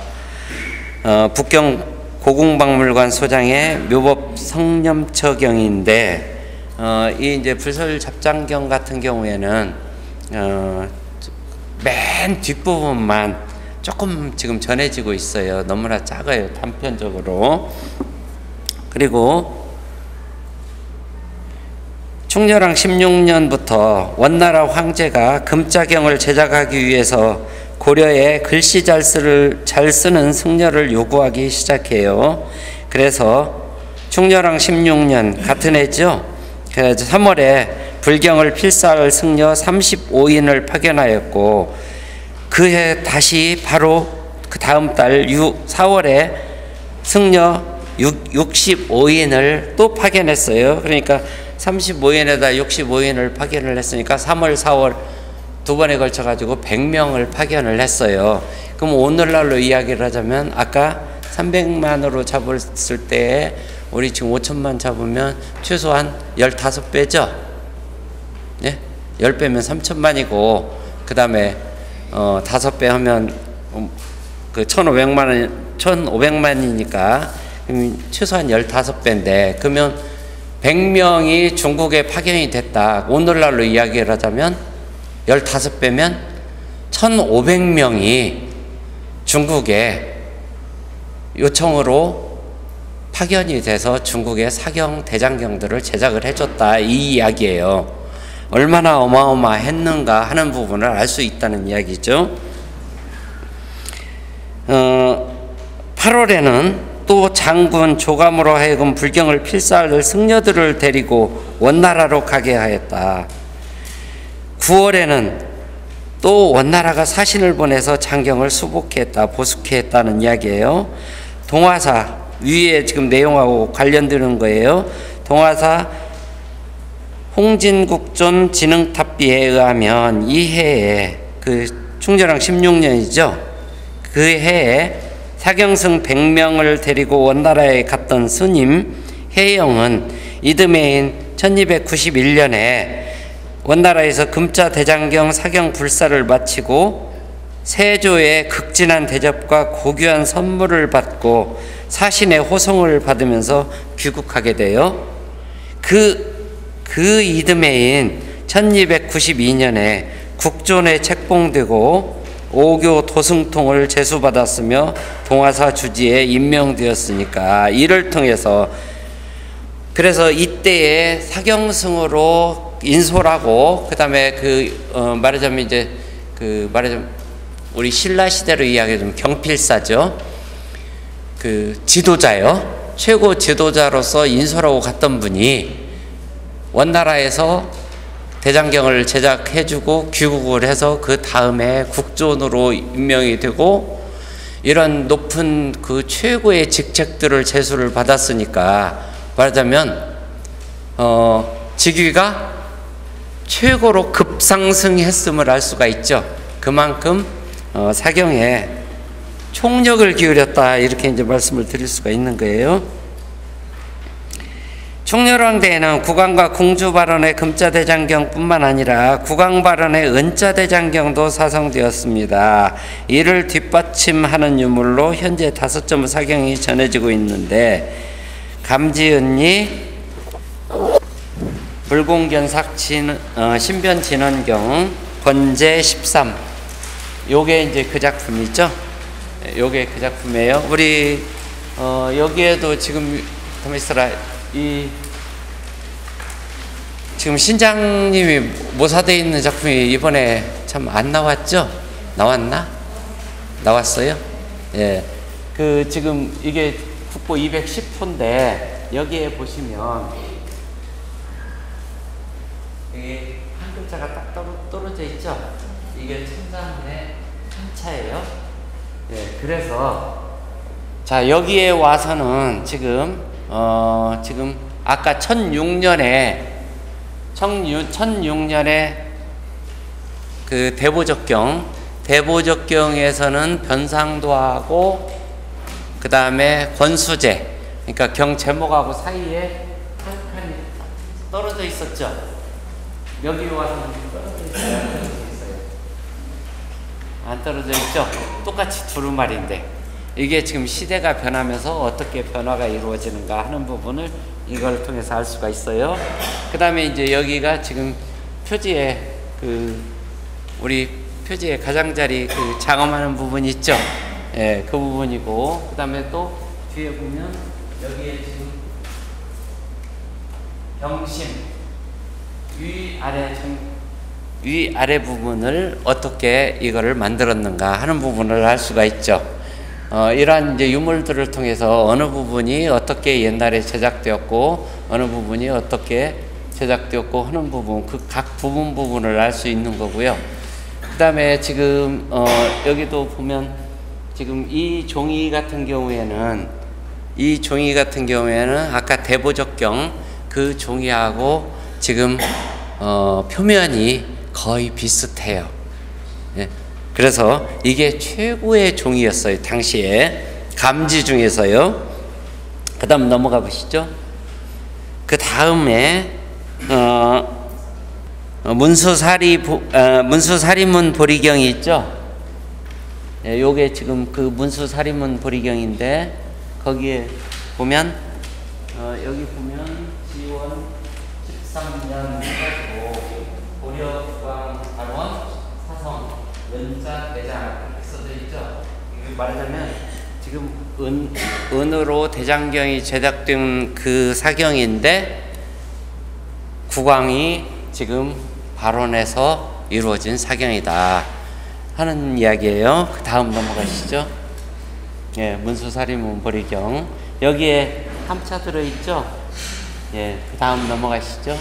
북경 고궁박물관 소장의 묘법 성념처경인데, 이 이제 불설 잡장경 같은 경우에는 맨 뒷부분만 조금 지금 전해지고 있어요. 너무나 작아요, 단편적으로. 그리고 충렬왕 16년부터 원나라 황제가 금자경을 제작하기 위해서 고려에 글씨 잘 쓰는 승려를 요구하기 시작해요. 그래서 충렬왕 16년 같은 해죠. 그래서 3월에 불경을 필사할 승려 35인을 파견하였고, 그해 다시 바로 그 다음 달 4월에 승려 65인을 또 파견했어요. 그러니까 35인에다 65인을 파견을 했으니까 3월, 4월 두 번에 걸쳐 가지고 100명을 파견을 했어요. 그럼 오늘날로 이야기를 하자면, 아까 300만으로 잡았을 때 우리 지금 5천만 잡으면 최소한 15배죠. 네? 10배면 3천만이고, 그 다음에 5배 하면 그 1,500만이니까 최소한 15배인데, 그러면 100명이 중국에 파견이 됐다. 오늘날로 이야기를 하자면 15배면 1,500명이 중국에 요청으로 파견이 돼서 중국의 사경 대장경들을 제작을 해줬다, 이 이야기예요. 얼마나 어마어마했는가 하는 부분을 알 수 있다는 이야기죠. 8월에는 또 장군 조감으로 하여금 불경을 필사할 승려들을 데리고 원나라로 가게 하였다. 9월에는 또 원나라가 사신을 보내서 장경을 수복했다, 보숙했다는 이야기예요. 동화사 위에 지금 내용하고 관련되는 거예요. 동화사 홍진국존 진흥탑비에 의하면 이 해에, 그 충렬왕 16년이죠. 그 해에 사경승 100명을 데리고 원나라에 갔던 스님 해영은 이듬해인 1291년에 원나라에서 금자대장경 사경 불사를 마치고 세조의 극진한 대접과 고귀한 선물을 받고 사신의 호송을 받으면서 귀국하게 돼요. 그 이듬해인 1292년에 국존에 책봉되고 오교 도승통을 제수받았으며 동화사 주지에 임명되었으니까, 이를 통해서, 그래서 이때에 사경승으로 인솔하고, 그 다음에 말하자면 이제 우리 신라 시대로 이야기하면 경필사죠. 그 지도자요. 최고 지도자로서 인솔하고 갔던 분이 원나라에서 대장경을 제작해주고 귀국을 해서 그 다음에 국존으로 임명이 되고, 이런 높은 그 최고의 직책들을 제수를 받았으니까, 말하자면 직위가 최고로 급상승했음을 알 수가 있죠. 그만큼 사경에 총력을 기울였다, 이렇게 이제 말씀을 드릴 수가 있는 거예요. 충렬왕대에는 국왕과 궁주 발언의 금자대장경뿐만 아니라 국왕 발언의 은자대장경도 사성되었습니다. 이를 뒷받침하는 유물로 현재 5점 사경이 전해지고 있는데 감지은리, 불공견삭 신변진원경, 권제 13 요게 이제 그 작품이죠. 요게 그 작품이에요. 우리 여기에도 지금 가만있어라. 지금 신장님이 모사되어 있는 작품이 이번에 참 안 나왔죠? 나왔나? 나왔어요? 예. 그 지금 이게 국보 210호인데 여기에 보시면 여기 한 글자가 딱 떨어져 있죠? 이게 천자문의 천차예요. 예. 그래서 자 여기에 와서는 지금 아까 1006년에 그 대보적경에서는 변상도하고 그 다음에 권수제, 그러니까 경 제목하고 사이에 한 칸이 떨어져 있었죠. 여기 와서는 떨어져 있어요. 안 떨어져 있죠. 똑같이 두루마리인데 이게 지금 시대가 변하면서 어떻게 변화가 이루어지는가 하는 부분을 이걸 통해서 알 수가 있어요. 그 다음에 이제 여기가 지금 표지에 우리 표지에 가장자리 장엄하는 부분이 있죠. 예, 그 부분이고, 그 다음에 또 뒤에 보면 여기에 지금 병심 위아래 부분을 어떻게 이거를 만들었는가 하는 부분을 알 수가 있죠. 이러한 이제 유물들을 통해서 어느 부분이 어떻게 옛날에 제작되었고 어느 부분이 어떻게 제작되었고 하는 부분, 그 각 부분을 알 수 있는 거고요. 그 다음에 지금 여기도 보면 지금 이 종이 같은 경우에는 아까 대보적경 그 종이하고 지금 표면이 거의 비슷해요. 예. 그래서 이게 최고의 종이었어요. 당시에 감지 중에서요. 그 다음 넘어가 보시죠. 그 다음에 문수사리문 보리경이 있죠. 예, 요게 지금 그 문수사리문 보리경인데 거기에 보면 여기 보면 지원 13년 고려국왕 발원 사성 은자 대장 이렇게 써져 있죠. 이게 말하자면 지금 은으로 대장경이 제작된 그 사경인데 국왕이 지금 발원해서 이루어진 사경이다 하는 이야기예요. 그 다음 넘어가시죠. 예, 문수사리문 보리경 여기에 함차 들어있죠. 예, 그 다음 넘어가시죠.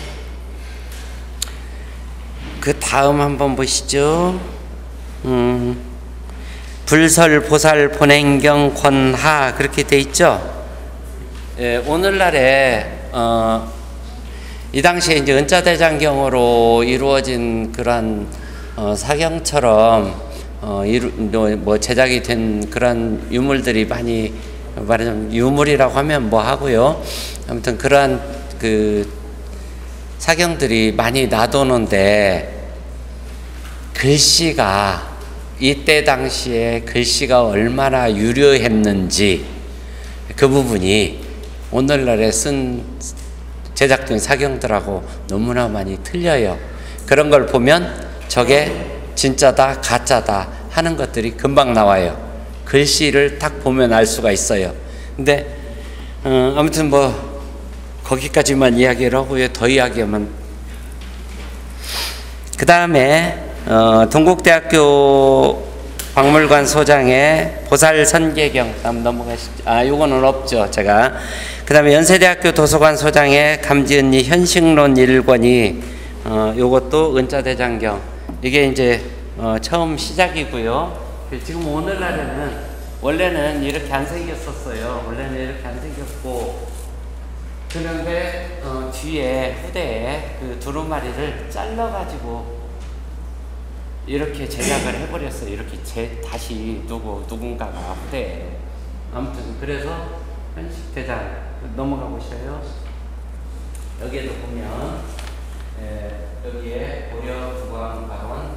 그 다음 한번 보시죠. 불설, 보살, 본행경, 권하 그렇게 돼 있죠. 예, 오늘날에 이 당시에 이제 은자대장경으로 이루어진 그런 사경처럼 제작이 된 그런 유물들이 많이 말하자면 유물이라고 하면 뭐 하고요. 아무튼 그러한 그 사경들이 많이 놔두는데 글씨가 이때 당시에 글씨가 얼마나 유려했는지 그 부분이 오늘날에 제작된 사경들하고 너무나 많이 틀려요. 그런 걸 보면 저게 진짜다 가짜다 하는 것들이 금방 나와요. 글씨를 딱 보면 알 수가 있어요. 근데 아무튼 뭐 거기까지만 이야기를 하고요. 더 이야기하면 그 다음에 동국대학교 박물관 소장의 보살선계경 다음 넘어가시죠. 요거는 없죠. 제가 그 다음에 연세대학교 도서관 소장의 감지은리 현식론 1권이 요것도 은자대장경 이게 이제 처음 시작이고요. 지금 오늘날에는 원래는 이렇게 안 생겼었어요. 원래는 이렇게 안 생겼고 그런데 뒤에 후대에 그 두루마리를 잘라가지고 이렇게 제작을 해버렸어요. 이렇게 다시 누군가가 후대에. 아무튼 그래서 현식대장 넘어가 보셔요. 여기에도 보면 여기에 고려 국왕가론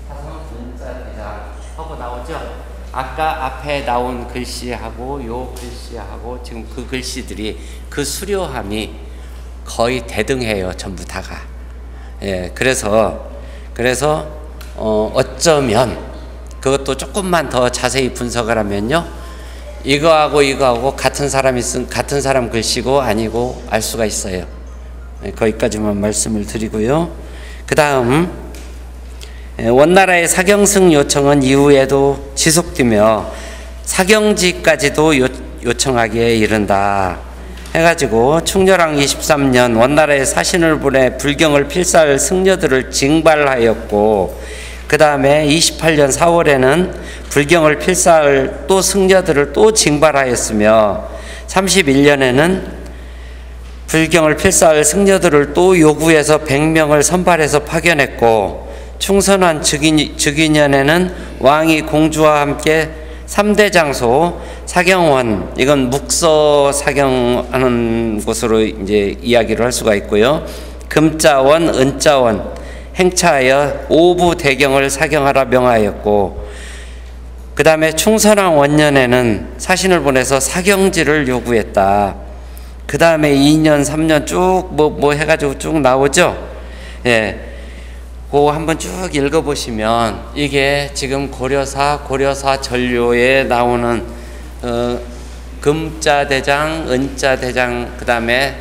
사성 은자대장 하고 나오죠. 아까 앞에 나온 글씨하고 요 글씨하고 지금 그 글씨들이 그 수려함이 거의 대등해요. 전부 다가. 예, 그래서 어쩌면 그것도 조금만 더 자세히 분석을 하면요, 이거하고 같은 사람이 쓴 같은 사람 글씨고 아니고 알 수가 있어요. 예, 거기까지만 말씀을 드리고요. 그 다음 원나라의 사경승 요청은 이후에도 지속되며 사경지까지도 요청하기에 이른다 해가지고 충렬왕 23년 원나라에 사신을 보내 불경을 필사할 승려들을 징발하였고, 그 다음에 28년 4월에는 불경을 필사할 또 승려들을 또 징발하였으며 31년에는 불경을 필사할 승려들을 또 요구해서 100명을 선발해서 파견했고, 충선한 즉위년에는 왕이 공주와 함께 3대 장소 사경원, 이건 묵서 사경하는 곳으로 이제 이야기를 할 수가 있고요. 금자원, 은자원 행차하여 5부 대경을 사경하라 명하였고, 그 다음에 충선왕 원년에는 사신을 보내서 사경지를 요구했다. 그 다음에 2년, 3년 쭉 뭐 해가지고 쭉 나오죠. 예. 그거 한번 쭉 읽어보시면 이게 지금 고려사 전료에 나오는 금자대장, 은자대장, 그 다음에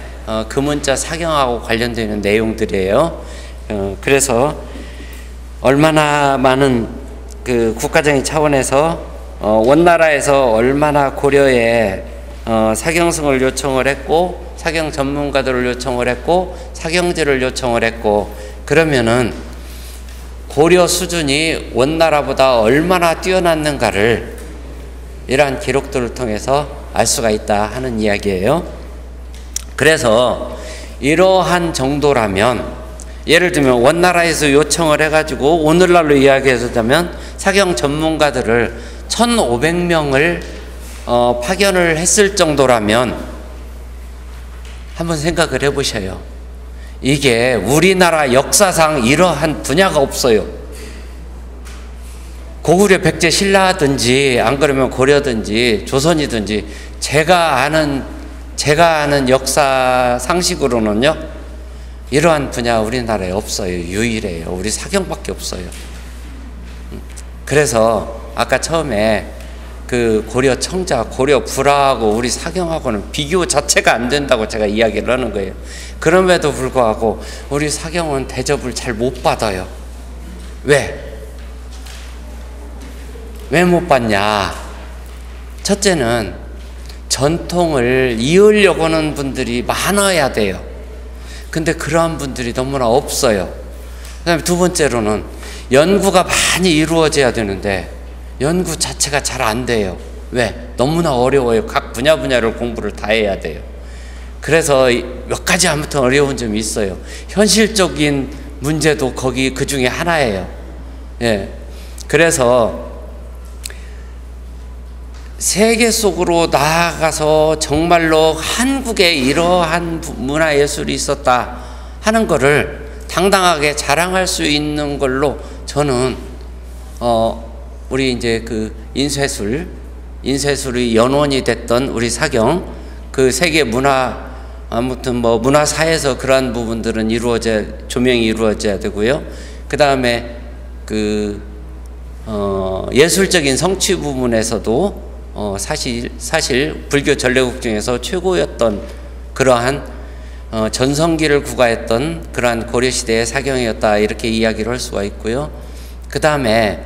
금은자 사경하고 관련되는 내용들이에요. 그래서 얼마나 많은 그 국가적인 차원에서 원나라에서 얼마나 고려에 사경승을 요청을 했고, 사경 전문가들을 요청을 했고, 사경지를 요청을 했고, 그러면은 고려 수준이 원나라보다 얼마나 뛰어났는가를 이러한 기록들을 통해서 알 수가 있다 하는 이야기예요. 그래서 이러한 정도라면, 예를 들면 원나라에서 요청을 해가지고 오늘날로 이야기해서자면 사경 전문가들을 1,500명을 파견을 했을 정도라면 한번 생각을 해보셔요. 이게 우리나라 역사상 이러한 분야가 없어요. 고구려 백제 신라든지 안 그러면 고려든지 조선이든지 제가 아는 역사 상식으로는요, 이러한 분야 우리나라에 없어요. 유일해요. 우리 사경밖에 없어요. 그래서 아까 처음에 그 고려 청자, 고려 불화하고 우리 사경하고는 비교 자체가 안 된다고 제가 이야기를 하는 거예요. 그럼에도 불구하고 우리 사경은 대접을 잘 못 받아요. 왜 못 받냐? 첫째는 전통을 이으려고 하는 분들이 많아야 돼요. 근데 그러한 분들이 너무나 없어요. 그 다음에 두 번째로는 연구가 많이 이루어져야 되는데 연구 자체가 잘 안 돼요. 왜? 너무나 어려워요. 각 분야를 공부를 다 해야 돼요. 그래서 몇 가지 아무튼 어려운 점이 있어요. 현실적인 문제도 그 중에 하나예요. 예. 그래서 세계 속으로 나아가서 정말로 한국에 이러한 문화예술이 있었다 하는 거를 당당하게 자랑할 수 있는 걸로 저는 우리 이제 그 인쇄술이 연원이 됐던 우리 사경, 그 세계 문화, 아무튼 뭐 문화사에서 그러한 부분들은 조명이 이루어져야 되고요. 그 다음에 예술적인 성취 부분에서도 사실 불교 전래국 중에서 최고였던 그러한 전성기를 구가했던 그러한 고려시대의 사경이었다, 이렇게 이야기를 할 수가 있고요. 그 다음에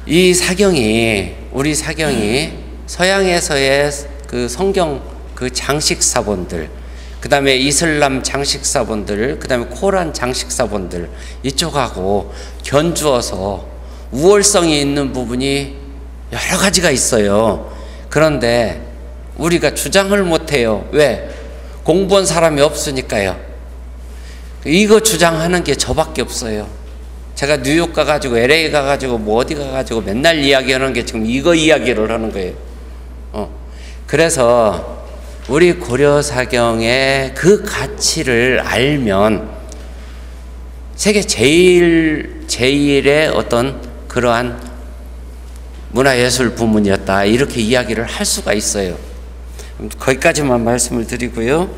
우리 사경이 서양에서의 그 성경 그 장식사본들, 그 다음에 이슬람 장식사본들, 그 다음에 코란 장식사본들, 이쪽하고 견주어서 우월성이 있는 부분이 여러 가지가 있어요. 그런데 우리가 주장을 못해요. 왜? 공부한 사람이 없으니까요. 이거 주장하는 게 저밖에 없어요. 제가 뉴욕 가가지고 LA 가가지고 뭐 어디 가가지고 맨날 이야기하는 게 지금 이거 이야기를 하는 거예요. 그래서 우리 고려 사경의 그 가치를 알면 세계 제일의 어떤 그러한 문화예술 부문이었다, 이렇게 이야기를 할 수가 있어요. 거기까지만 말씀을 드리고요.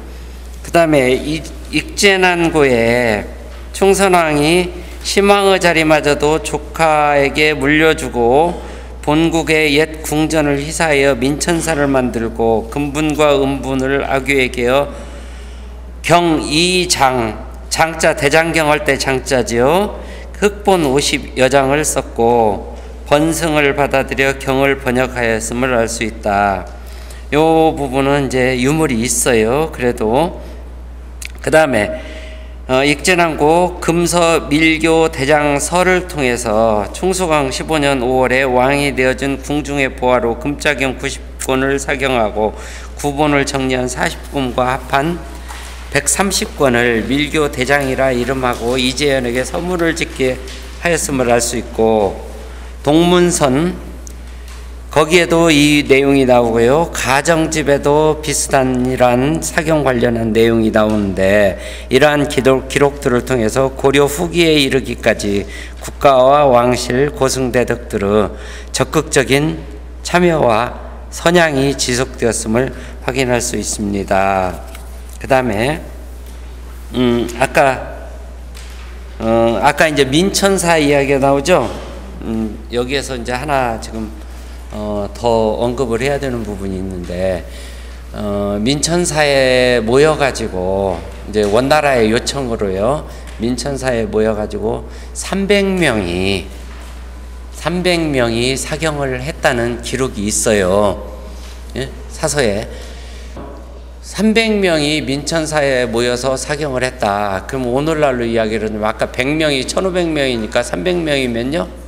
그 다음에 익제난고에 충선왕이 심왕의 자리마저도 조카에게 물려주고 본국의 옛 궁전을 희사하여 민천사를 만들고 금분과 은분을 아귀에게요 경이장, 장자 대장경 할 때 장자지요, 흑본 50여장을 썼고 번승을 받아들여 경을 번역하였음을 알 수 있다. 요 부분은 이제 유물이 있어요. 그래도 그 다음에 익제난고 금서 밀교 대장서를 통해서 충수강 15년 5월에 왕이 되어준 궁중의 보화로 금자경 90권을 사경하고 구본을 정리한 40권과 합한 130권을 밀교 대장이라 이름하고 이재현에게 선물을 짓게 하였음을 알 수 있고, 동문선 거기에도 이 내용이 나오고요. 가정집에도 비슷한 이러한 사경 관련한 내용이 나오는데, 이러한 기록들을 통해서 고려 후기에 이르기까지 국가와 왕실 고승대덕들의 적극적인 참여와 선양이 지속되었음을 확인할 수 있습니다. 그 다음에 아까 이제 민천사 이야기가 나오죠. 여기에서 이제 하나 지금 더 언급을 해야 되는 부분이 있는데, 민천사에 모여가지고 이제 원나라의 요청으로요, 민천사에 모여가지고 300명이 사경을 했다는 기록이 있어요. 예? 사서에 300명이 민천사에 모여서 사경을 했다. 그럼 오늘날로 이야기를 하면 아까 100명이 1500명이니까 300명이면요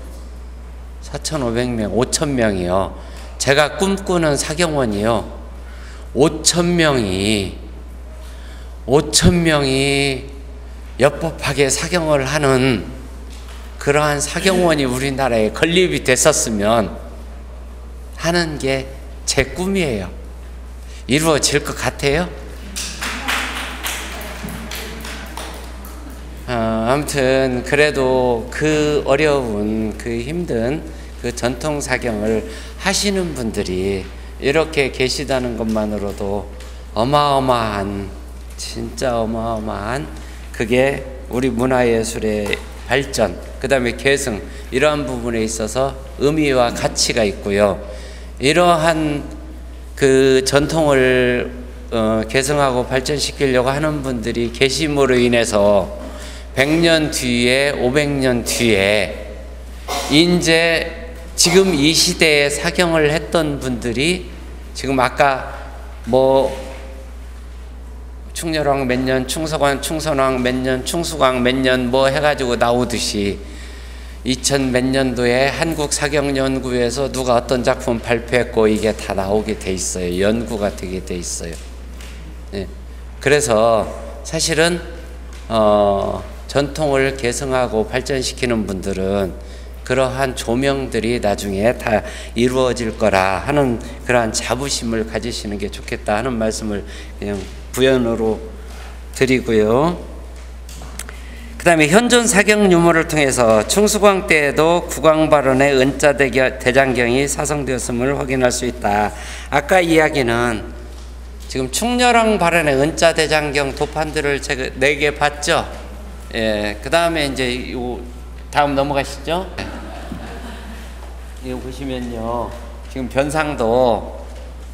4500명, 5000명이요. 제가 꿈꾸는 사경원이요 5000명이 엽법하게 사경을 하는 그러한 사경원이 우리나라에 건립이 됐었으면 하는 게 제 꿈이에요. 이루어질 것 같아요? 아무튼 그래도 그 어려운, 그 힘든 그 전통 사경을 하시는 분들이 이렇게 계시다는 것만으로도 어마어마한, 진짜 어마어마한, 그게 우리 문화예술의 발전, 그 다음에 계승, 이러한 부분에 있어서 의미와 가치가 있고요. 이러한 그 전통을 계승하고 발전시키려고 하는 분들이 계심으로 인해서 100년 뒤에, 500년 뒤에 이제 지금 이 시대에 사경을 했던 분들이 지금 아까 뭐 충렬왕 몇 년, 충선왕 몇 년, 충수광 몇 년 뭐 해가지고 나오듯이 2000 몇 년도에 한국사경연구에서 누가 어떤 작품 발표했고 이게 다 나오게 돼 있어요. 연구가 되게 돼 있어요. 네. 그래서 사실은 전통을 계승하고 발전시키는 분들은 그러한 조명들이 나중에 다 이루어질 거라 하는 그러한 자부심을 가지시는 게 좋겠다 하는 말씀을 그냥 부연으로 드리고요. 그 다음에 현존 사경 유물을 통해서 충수광 때에도 국왕발원의 은자 대장경이 사성되었음을 확인할 수 있다. 아까 이야기는 지금 충렬왕 발원의 은자 대장경 도판들을 제가 4개 봤죠. 예, 그 다음에 이제 요 다음 넘어가시죠. 이거 보시면요, 지금 변상도,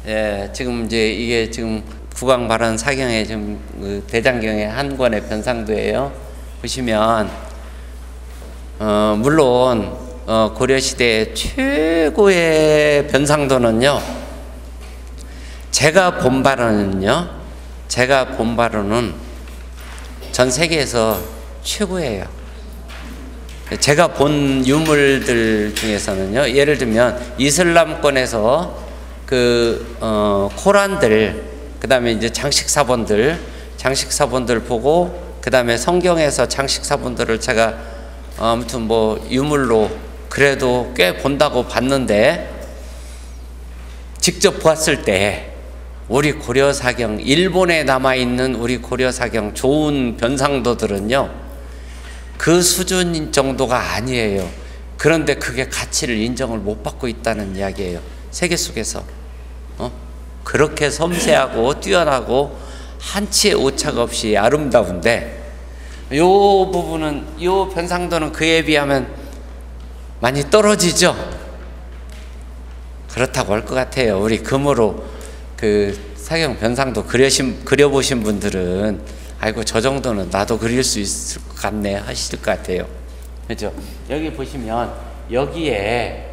예, 지금 이제 이게 지금 국왕발원 사경의 지금 그 대장경의 한 권의 변상도예요. 보시면 물론 고려시대 최고의 변상도는요, 제가 본 바로는 전 세계에서 최고예요. 제가 본 유물들 중에서는요, 예를 들면 이슬람권에서 그 코란들, 그 다음에 이제 장식사본들 보고, 그 다음에 성경에서 장식사본들을 제가 아무튼 뭐 유물로 그래도 꽤 본다고 봤는데, 직접 보았을 때 우리 고려사경, 일본에 남아있는 우리 고려사경 좋은 변상도들은요, 그 수준 정도가 아니에요. 그런데 그게 가치를 인정을 못 받고 있다는 이야기예요. 세계 속에서. 그렇게 섬세하고 뛰어나고 한치의 오차가 없이 아름다운데, 요 부분은, 요 변상도는 그에 비하면 많이 떨어지죠. 그렇다고 할 것 같아요. 우리 금으로 그 사경 변상도 그려보신 분들은 아이고 저 정도는 나도 그릴 수 있을 것 같네 하실 것 같아요. 그렇죠? 여기 보시면 여기에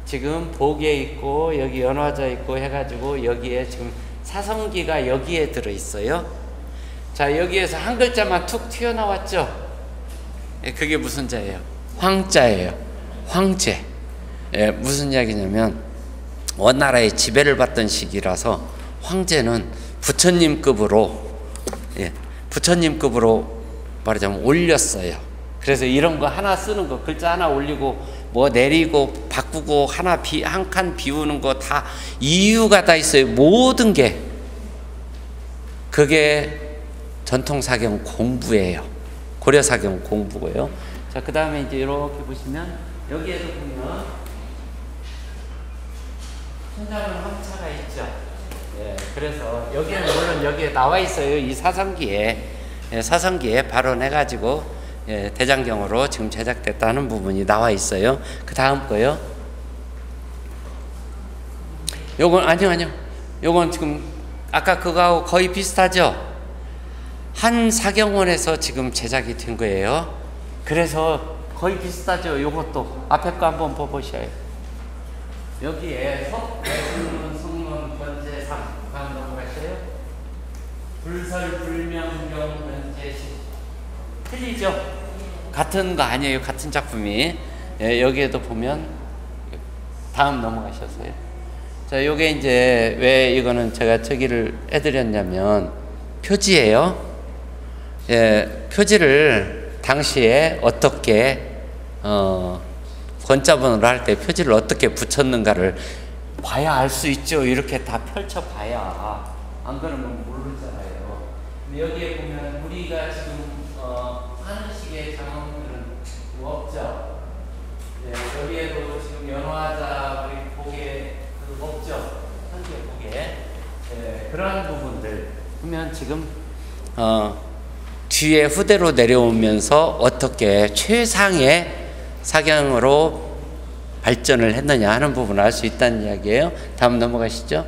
지금 복에 있고 여기 연화자 있고 해가지고 여기에 지금 사성기가 여기에 들어있어요. 자, 여기에서 한 글자만 툭 튀어나왔죠. 그게 무슨 자예요? 황자예요. 황제. 무슨 이야기냐면 원나라의 지배를 받던 시기라서 황제는 부처님급으로, 부처님급으로 말하자면 올렸어요. 그래서 이런 거 하나 쓰는 거, 글자 하나 올리고 뭐 내리고 바꾸고 한 칸 비우는 거 다 이유가 다 있어요. 모든 게. 그게 전통사경 공부예요. 고려사경 공부고요. 자, 그 다음에 이제 이렇게 보시면 여기에도 보면 천자문 함차가 있죠. 그래서 여기는 물론 여기에 나와 있어요. 이 사성기에, 사성기에 발원해가지고 대장경으로 지금 제작됐다는 부분이 나와 있어요. 그 다음 거요. 요건 아니요. 요건 지금 아까 그거하고 거의 비슷하죠. 한 사경원에서 지금 제작이 된 거예요. 그래서 거의 비슷하죠. 요것도 앞에 거 한번 보셔요. 여기에 석배승론 성론 번제상 한번 넘어가셔요. 불설불명경 번제시 틀리죠? 같은 거 아니에요. 같은 작품이. 여기에도 보면 다음 넘어가셨어요. 자, 요게 이제 왜 이거는 제가 저기를 해드렸냐면 표지예요. 표지를 당시에 어떻게 권자본으로 할 때 표지를 어떻게 붙였는가를 봐야 알 수 있죠. 이렇게 다 펼쳐봐야. 안 그러면 모르잖아요. 근데 여기에 보면 우리가 지금 하는 식의 장엄들은 없죠. 여기에도 지금 연화자 우리 복에 없죠. 현재 복에 그러한 부분들 보면 지금 뒤에 후대로 내려오면서 어떻게 최상의 사경으로 발전을 했느냐 하는 부분을 알 수 있다는 이야기예요. 다음 넘어가시죠.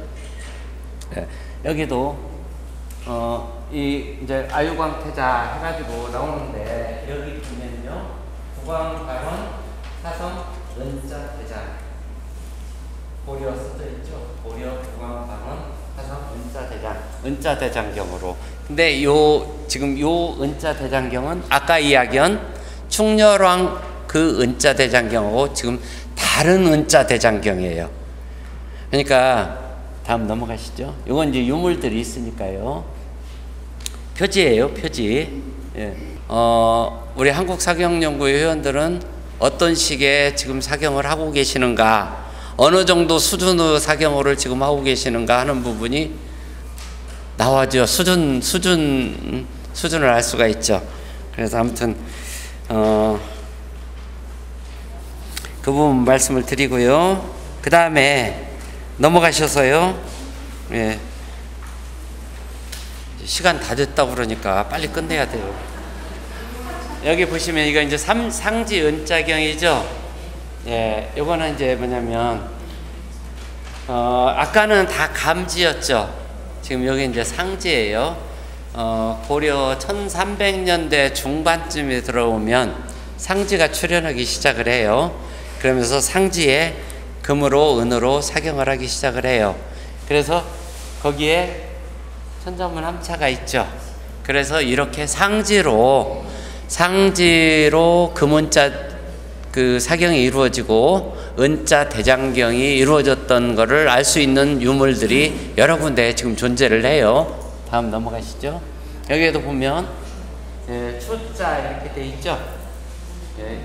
여기도 이 이제 아유광태자 해가지고 나오는데 여기 보면요, 국왕발원 사성 은자대장 고려 써져 있죠. 고려 국왕발원 사성 은자대장, 은자대장경으로. 근데 지금 요 은자대장경은 아까 이야기한 충렬왕 그 은자대장경하고 지금 다른 은자대장경이에요. 그러니까 다음 넘어가시죠. 이건 이제 유물들이 있으니까요. 표지예요, 표지. 우리 한국사경연구회 회원들은 어떤 식의 지금 사경을 하고 계시는가, 어느 정도 수준의 사경을 지금 하고 계시는가 하는 부분이 나와죠. 수준을 알 수가 있죠. 그래서 아무튼 그 부분 말씀을 드리고요. 그 다음에 넘어가셔서요. 시간 다 됐다고 그러니까 빨리 끝내야 돼요. 여기 보시면 이거 이제 상지 은자경이죠. 요거는 이제 뭐냐면 아까는 다 감지였죠. 지금 여기 이제 상지예요. 고려 1300년대 중반쯤에 들어오면 상지가 출현하기 시작을 해요. 그러면서 상지에 금으로 은으로 사경을 하기 시작을 해요. 그래서 거기에 천자문 함차가 있죠. 그래서 이렇게 상지로 금은자 그 사경이 이루어지고 은자 대장경이 이루어졌던 것을 알 수 있는 유물들이 여러 군데 지금 존재를 해요. 다음 넘어가시죠. 여기에도 보면 추자 이렇게 돼 있죠.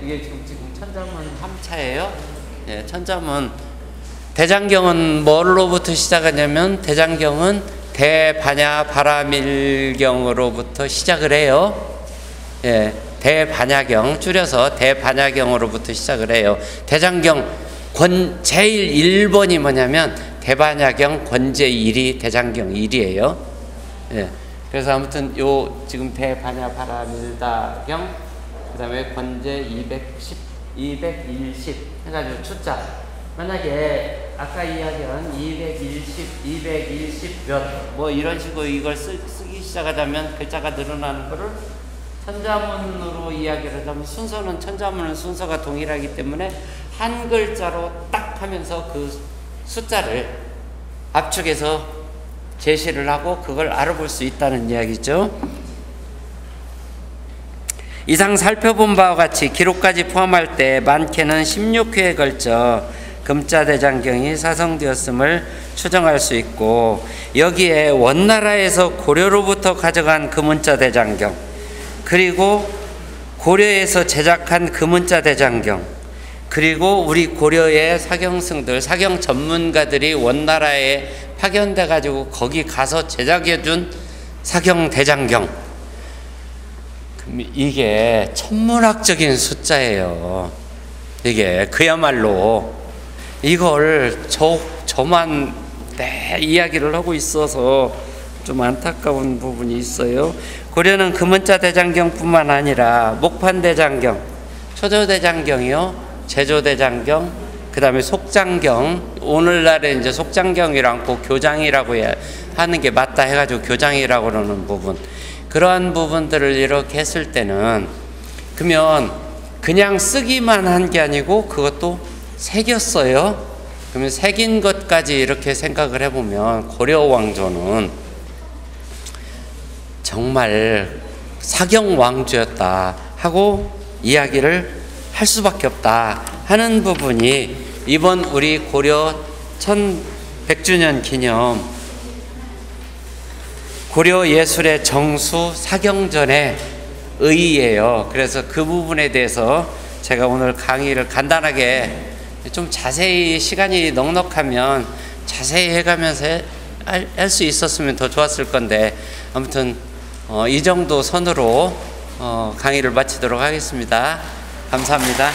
이게 지금 천자문 함차예요. 천자문 대장경은 뭐로부터 시작하냐면 대장경은 대반야 바라밀경으로부터 시작을 해요. 예, 대반야경 줄여서 대반야경으로부터 시작을 해요. 대장경 제일 1번이 뭐냐면 대반야경 권제 1이 대장경 1이에요. 예, 그래서 아무튼 요 지금 대반야 바라밀다경 그다음에 권제 210 해가지고 추자. 만약에 아까 이야기한 220 몇 뭐 이런 식으로 이걸 쓰기 시작하자면 글자가 늘어나는 거를 천자문으로 이야기를 하자면 순서는 천자문은 순서가 동일하기 때문에 한 글자로 딱 하면서 그 숫자를 압축해서 제시를 하고 그걸 알아볼 수 있다는 이야기죠. 이상 살펴본 바와 같이 기록까지 포함할 때 많게는 16회에 걸쳐 금자대장경이 사성되었음을 추정할 수 있고, 여기에 원나라에서 고려로부터 가져간 금은자대장경, 그리고 고려에서 제작한 금은자대장경, 그리고 우리 고려의 사경승들, 사경 전문가들이 원나라에 파견돼 가지고 거기 가서 제작해준 사경대장경, 이게 천문학적인 숫자예요. 이게 그야말로 이걸 저만 이야기를 하고 있어서 좀 안타까운 부분이 있어요. 고려는 금은자대장경뿐만 아니라 목판대장경, 초조대장경이요, 제조대장경, 그 다음에 속장경, 오늘날에 이제 속장경이라고 않고 교장이라고 하는 게 맞다 해가지고 교장이라고 그러는 부분, 그러한 부분들을 이렇게 했을 때는 그러면 그냥 쓰기만 한 게 아니고 그것도 새겼어요. 그러면 새긴 것까지 이렇게 생각을 해보면 고려 왕조는 정말 사경 왕조였다 하고 이야기를 할 수밖에 없다 하는 부분이 이번 우리 고려 1100주년 기념 고려 예술의 정수 사경전의 의의예요. 그래서 그 부분에 대해서 제가 오늘 강의를 간단하게 좀 자세히, 시간이 넉넉하면 자세히 해가면서 할 수 있었으면 더 좋았을 건데, 아무튼 이 정도 선으로 강의를 마치도록 하겠습니다. 감사합니다.